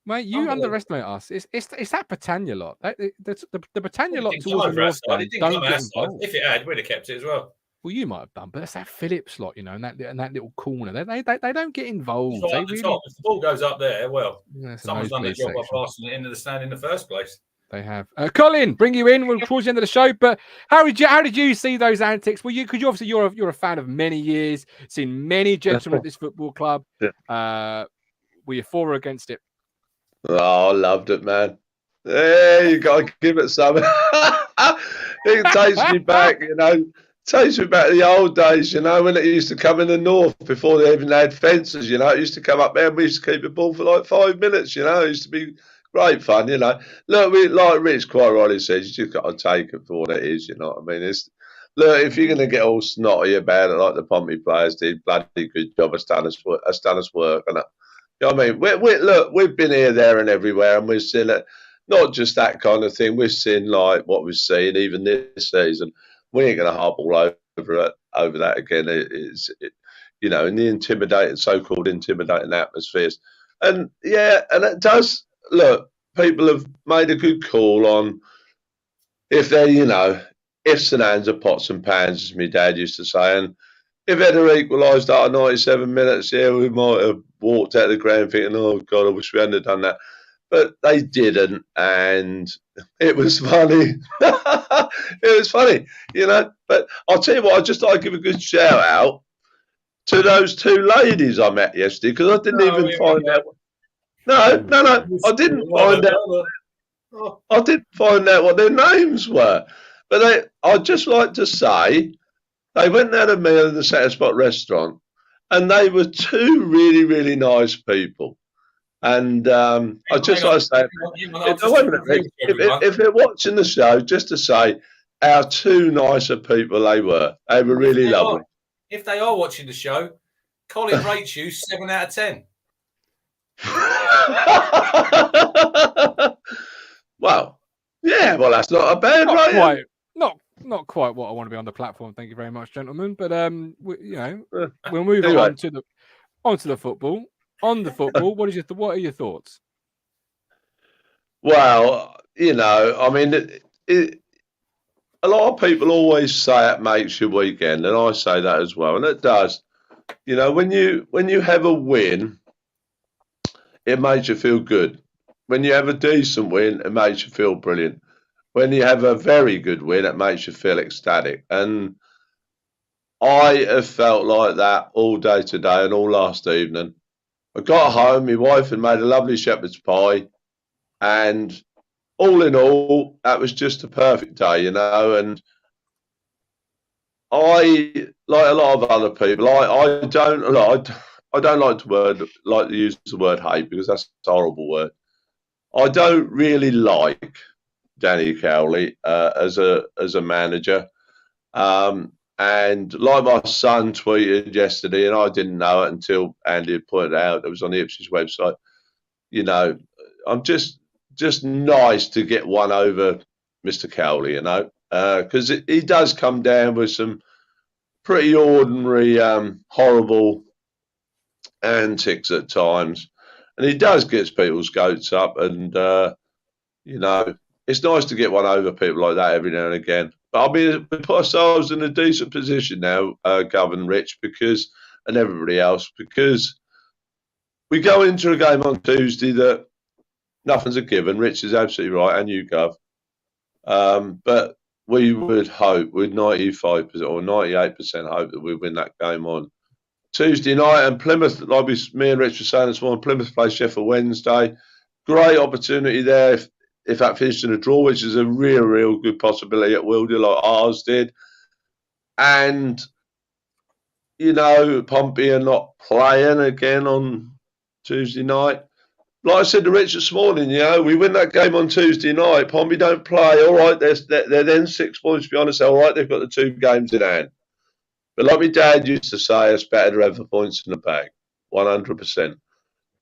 Mate, you underestimate us. It's that Britannia lot. The Britannia lot towards the north stand don't get involved. If it had, we'd have kept it as well. Well, you might have done, but that's that Phillips lot, you know, and that little corner. They don't get involved. Right if the ball goes up there, well, someone's done the job by passing it into the stand in the first place. They have. Colin, bring you in. We're towards the end of the show, but how did you see those antics? Well, because obviously you're a fan of many years, seen many gentlemen at this football club. Yeah. Were you for or against it? Oh, I loved it, man. Yeah, you got to give it some. It takes me back, you know. Takes me back to the old days, you know, when it used to come in the north before they even had fences, you know. It used to come up there and we used to keep the ball for like 5 minutes, you know. It used to be great fun, you know. Look, like Rich quite rightly says, you just got to take it for what it is, you know what I mean? Look, if you're going to get all snotty about it like the Pompey players did, bloody good job, has done us work, and you know what I mean? Look, we've been here, there, and everywhere, and we've seen it. Not just that kind of thing. We've seen like what we've seen even this season. We ain't going to harp all over that again. You know, in the so-called intimidating atmospheres, and yeah, and it does. Look, people have made a good call on if they're, you know, ifs and ands are pots and pans, as my dad used to say, and if it had equalised after 97 minutes, yeah, we might have walked out of the ground thinking, oh, God, I wish we hadn't done that. But they didn't, and it was funny. It was funny, you know. But I'll tell you what, I'd just like to give a good shout-out to those 2 ladies I met yesterday, because I didn't even find out. No, I didn't find out. I didn't find out what their names were. But I'd just like to say, they went there to a meal in the Saturday Spot restaurant, and they were 2 really, really nice people. And I just like to say, if they're watching the show, just to say how 2 nicer people they were. They were really lovely. If they are watching the show, Colin rates you 7 out of 10. Well, yeah, well, that's not a bad rating. Not quite what I want to be on the platform. Thank you very much, gentlemen. But we'll move on to the football. On the football, what are your thoughts? Well, you know, I mean, a lot of people always say it makes your weekend, and I say that as well, and it does. You know, when you have a win, it makes you feel good. When you have a decent win, it makes you feel brilliant. When you have a very good win, it makes you feel ecstatic. And I have felt like that all day today and all last evening. I got home, my wife had made a lovely shepherd's pie, and all in all, that was just a perfect day, you know. And I, like a lot of other people, I don't like to use the word hate, because that's a horrible word. I don't really like Danny Cowley as a manager. And like my son tweeted yesterday, and I didn't know it until Andy had pointed it out, it was on the Ipswich website, you know, I'm just nice to get one over Mr. Cowley, you know, because he does come down with some pretty ordinary, horrible antics at times. And he does get people's goats up, and, you know, it's nice to get one over people like that every now and again. But I mean, we put ourselves in a decent position now, Gov and Rich, and everybody else, because we go into a game on Tuesday that nothing's a given. Rich is absolutely right, and you, Gov. But we would hope, with 95% or 98% hope, that we win that game on Tuesday night. And Plymouth, like me and Rich were saying this morning, Plymouth play Sheffield Wednesday. Great opportunity there if that finished in a draw, which is a real good possibility at Wildy, like ours did. And, you know, Pompey are not playing again on Tuesday night. Like I said to Rich this morning, you know, we win that game on Tuesday night, Pompey don't play. All right, they're then 6 points behind us. All right, they've got the 2 games in hand. But like my dad used to say, it's better to have the points in the bag, 100%.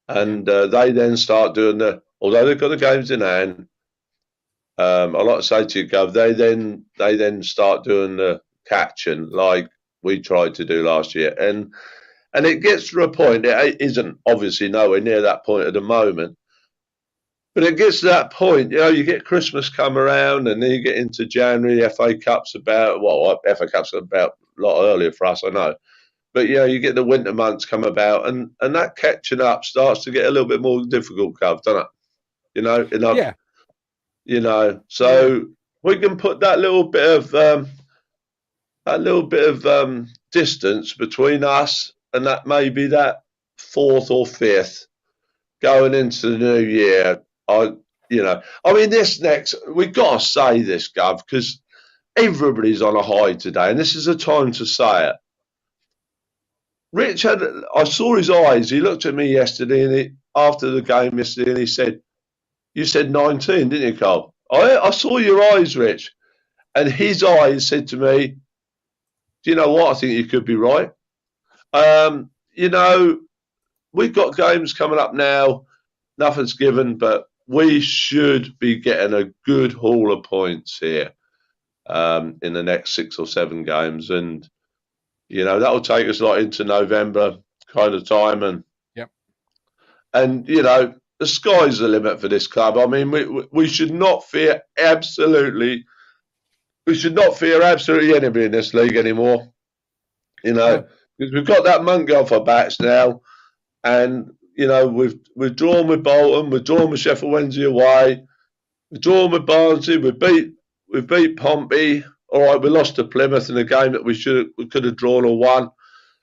And they then start doing although they've got the games in hand, I like to say to you, Gov, they then start doing the catching like we tried to do last year. And it gets to a point, it isn't obviously nowhere near that point at the moment, but it gets to that point, you know, you get Christmas come around, and then you get into January, FA Cup's about a lot earlier for us, I know. But, you know, you get the winter months come about, and that catching up starts to get a little bit more difficult, Gov, doesn't it? You know? Yeah. You know, so we can put that little bit of distance between us, and that maybe that 4th or 5th going into the new year. We've got to say this, Gov, because everybody's on a high today, and this is a time to say it. Rich I saw his eyes. He looked at me yesterday, and after the game yesterday, and he said, "You said 19, didn't you, Carl?" I saw your eyes, Rich. And his eyes said to me, "Do you know what? I think you could be right." You know, we've got games coming up now. Nothing's given, but we should be getting a good haul of points here in the next 6 or 7 games. And, you know, that'll take us like into November kind of time. And you know, the sky's the limit for this club. I mean, we should not fear absolutely anybody in this league anymore. You know, because we've got that monkey off our backs now, and you know, we've drawn with Bolton, we've drawn with Sheffield Wednesday away, we've drawn with Barnsley, we've beat Pompey. All right, we lost to Plymouth in a game that we could have drawn or won.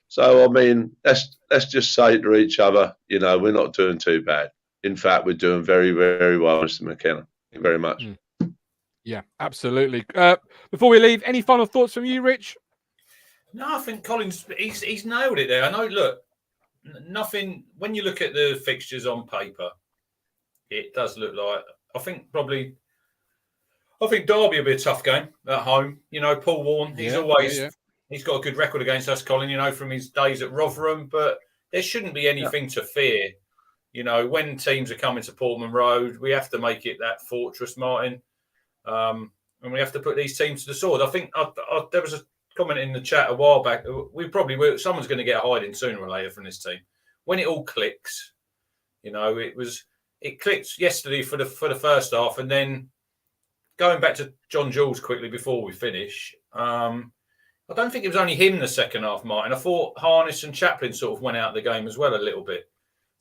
So I mean, let's just say to each other, you know, we're not doing too bad. In fact, we're doing very, very well, Mr. McKenna. Thank you very much. Yeah, absolutely. Before we leave, any final thoughts from you, Rich? No, I think Collins, he's nailed it there. I know, look, nothing, when you look at the fixtures on paper, it does look like, I think Derby will be a tough game at home. You know, Paul Warne, he's got a good record against us, Colin, you know, from his days at Rotherham, but there shouldn't be anything to fear. You know, when teams are coming to Portman Road, we have to make it that fortress, Martin. And we have to put these teams to the sword. I think there was a comment in the chat a while back. Someone's going to get a hiding sooner or later from this team. When it all clicks, you know, it clicked yesterday for the first half, and then going back to John Jules quickly before we finish. I don't think it was only him the second half, Martin. I thought Harness and Chaplin sort of went out of the game as well a little bit.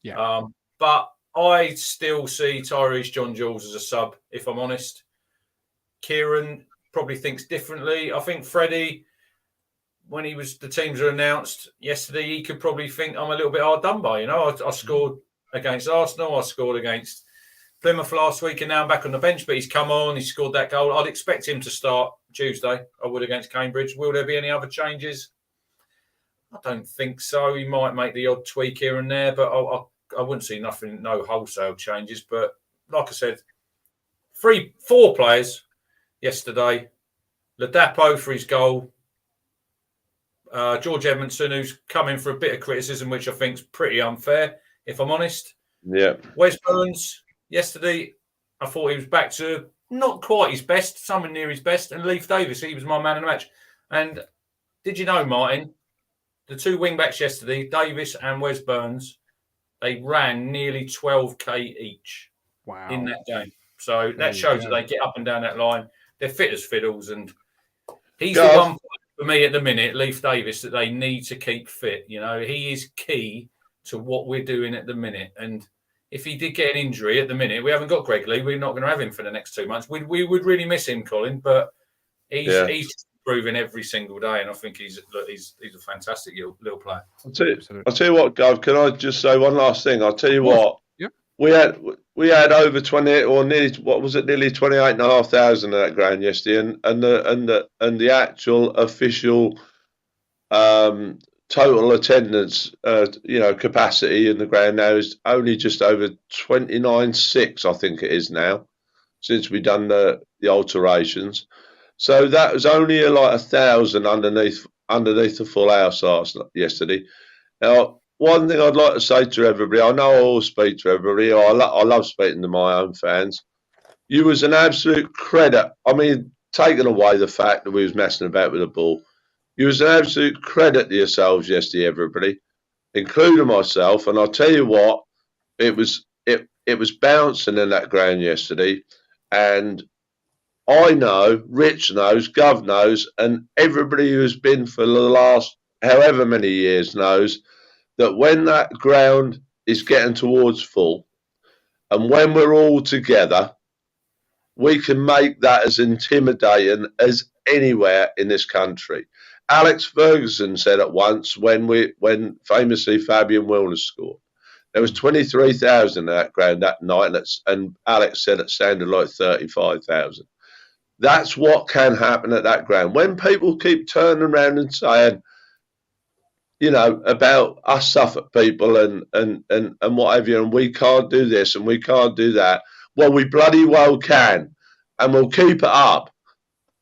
Yeah. But I still see Tyrese John Jules as a sub, if I'm honest. Kieran probably thinks differently. I think Freddie, when the teams were announced yesterday, he could probably think I'm a little bit hard done by. You know, I scored against Arsenal, I scored against Plymouth last week, and now I'm back on the bench. But he's come on, he scored that goal. I'd expect him to start Tuesday. I would against Cambridge. Will there be any other changes? I don't think so. He might make the odd tweak here and there, but I wouldn't see no wholesale changes. But like I said, 4 players yesterday. Ladapo for his goal. George Edmondson, who's come in for a bit of criticism, which I think is pretty unfair, if I'm honest. Yeah. Wes Burns, yesterday, I thought he was back to not quite his best, somewhere near his best. And Leif Davis, he was my man of the match. And did you know, Martin, the 2 wing-backs yesterday, Davis and Wes Burns, they ran nearly 12k each in that game. So that shows that they get up and down that line. They're fit as fiddles. And he's the one for me at the minute, Leif Davis, that they need to keep fit. You know, he is key to what we're doing at the minute. And if he did get an injury at the minute, we haven't got Greg Lee. We're not going to have him for the next 2 months. We would really miss him, Colin, but he's improving every single day, and I think he's a fantastic little player. I'll tell you what, Gov, can I just say one last thing? I'll tell you what. Yeah. We had over 28 or nearly 28,500 at that ground yesterday, and the actual official total attendance capacity in the ground now is only just over 29,600, I think it is now, since we've done the alterations. So that was only like 1,000 underneath the full house yesterday. Now, one thing I'd like to say to everybody, I know I always speak to everybody. I love speaking to my own fans. You was an absolute credit. I mean, taking away the fact that we was messing about with the ball, you was an absolute credit to yourselves yesterday, everybody, including myself. And I'll tell you what, it was bouncing in that ground yesterday, and I know, Rich knows, Gov knows, and everybody who's been for the last however many years knows that when that ground is getting towards full, and when we're all together, we can make that as intimidating as anywhere in this country. Alex Ferguson said it once when famously Fabian Wilner scored. There was 23,000 at that ground that night, and Alex said it sounded like 35,000. That's what can happen at that ground. When people keep turning around and saying, you know, about us Suffolk people and what have you, and we can't do this and we can't do that. Well, we bloody well can, and we'll keep it up,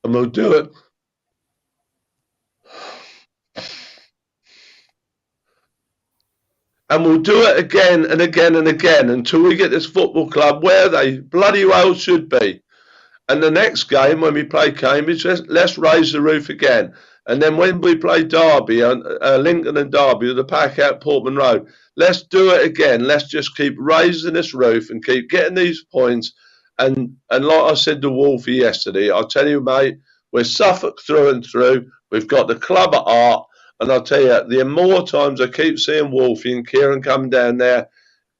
and we'll do it. And we'll do it again and again and again until we get this football club where they bloody well should be. And the next game, when we play Cambridge, let's raise the roof again. And then when we play Derby, Lincoln and Derby, with the pack out Portman Road, let's do it again. Let's just keep raising this roof and keep getting these points. And like I said to Wolfie yesterday, I'll tell you, mate, we're Suffolk through and through. We've got the club at heart. And I'll tell you, the more times I keep seeing Wolfie and Kieran come down there,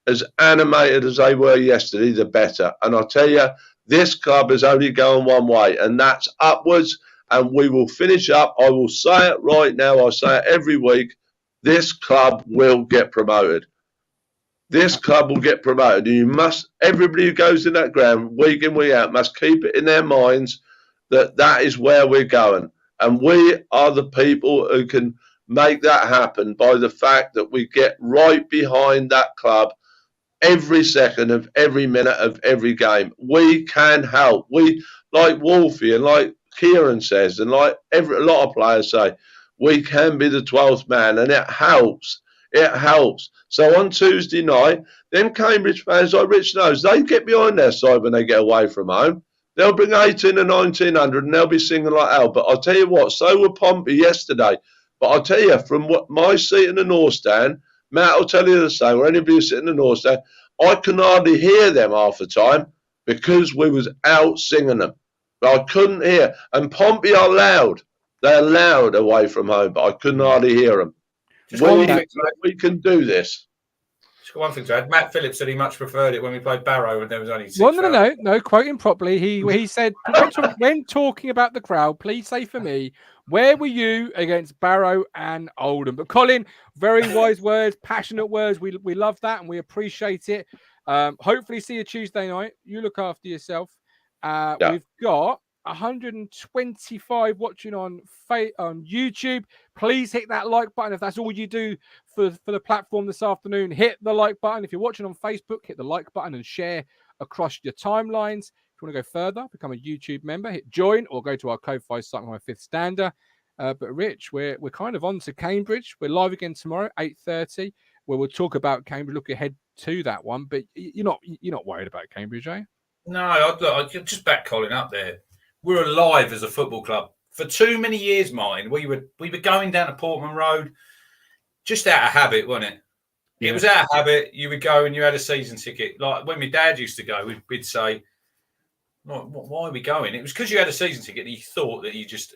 as animated as they were yesterday, the better. And I'll tell you, this club is only going one way, and that's upwards. And we will finish up. I will say it right now. I say it every week. This club will get promoted. This club will get promoted. And you must, everybody who goes in that ground, week in, week out, must keep it in their minds that that is where we're going. And we are the people who can make that happen by the fact that we get right behind that club every second of every minute of every game. We can help. We, like Wolfie and like Kieran says, and like a lot of players say, we can be the 12th man, and it helps. It helps. So on Tuesday night, them Cambridge fans, like Rich knows, they get behind their side when they get away from home. They'll bring 18 and 1900 and they'll be singing like hell. But I'll tell you what, so were Pompey yesterday. But I'll tell you, from what my seat in the North Stand, Matt will tell you the same, or anybody who's sitting in the North Stand, I can hardly hear them half the time because we was out singing them. But I couldn't hear. And Pompey are loud. They're loud away from home, but I couldn't hardly hear them. We can do this. Just got one thing to add. Matt Phillips said he much preferred it when we played Barrow and there was only 6. Well, no. Quoting properly, he said when talking about the crowd, please say for me, where were you against Barrow and Oldham? But Colin, very wise words, passionate words. We love that and we appreciate it. Hopefully, see you Tuesday night. You look after yourself. We've got 125 watching on YouTube. Please hit that like button if that's all you do for the platform this afternoon. Hit the like button. If you're watching on Facebook, hit the like button and share across your timelines. If you want to go further, become a YouTube member, hit join or go to our Ko-Fi site, my 5th stander. But Rich, we're kind of on to Cambridge. We're live again tomorrow, 8:30, where we'll talk about Cambridge. Look ahead to that one. But you're not worried about Cambridge, are you? No, I just back Colin up there. We're alive as a football club. For too many years, Martin, we were going down to Portman Road just out of habit, wasn't it? Yeah. It was out of habit. You would go and you had a season ticket. Like when my dad used to go, we'd say, why are we going? It was because you had a season ticket that you thought that you just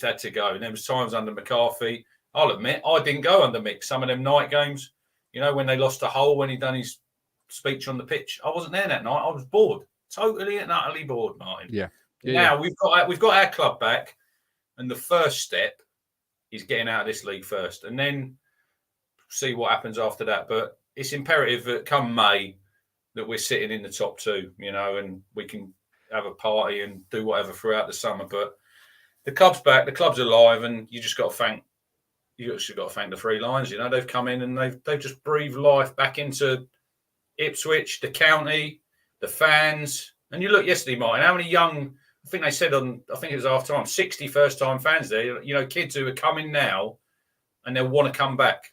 had to go. And there was times under McCarthy. I'll admit, I didn't go under Mick. Some of them night games, when they lost a hole when he'd done his speech on the pitch. I wasn't there that night. I was bored. Totally and utterly bored, Martin. Yeah. Now we've got our club back, and the first step is getting out of this league first, and then see what happens after that. But it's imperative that come May that we're sitting in the top 2, and we can have a party and do whatever throughout the summer. But the club's back, the club's alive, and you just got to thank the 3 Lions. They've come in and they've just breathed life back into Ipswich, the county, the fans. And you look yesterday, Martin, how many young. I think they said I think it was half time, 60 first-time fans there. Kids who are coming now and they'll want to come back.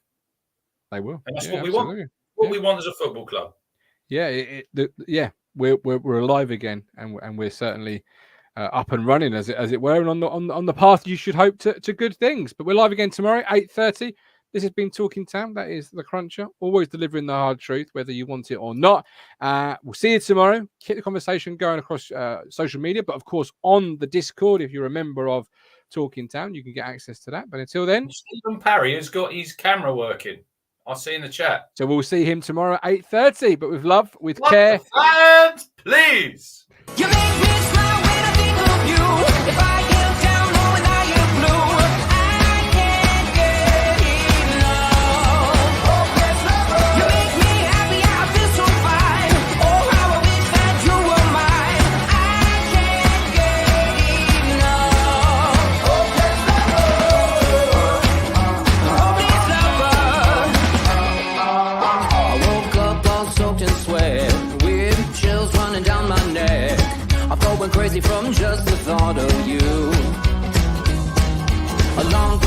They will. And that's what we want. What we want as a football club. Yeah, we're alive again, and we're certainly up and running as it were, and on the path you should hope to good things. But we're live again tomorrow, 8:30. This has been Talking Town. That is the Cruncher, always delivering the hard truth, whether you want it or not. We'll see you tomorrow. Keep the conversation going across social media, but of course on the Discord, if you're a member of Talking Town, you can get access to that. But until then, Stephen Parry has got his camera working. I'll see you in the chat. So we'll see him tomorrow, 8:30. But with love, with care. Fans, please. You make me smile when I think of you. If I get down or when I get blue, I can't get enough. You make me happy, I feel so fine. Oh, how I wish that you were mine. I can't get enough. I woke up all soaked in sweat, weird chills running down my neck. I felt went crazy from just the thought of you. A long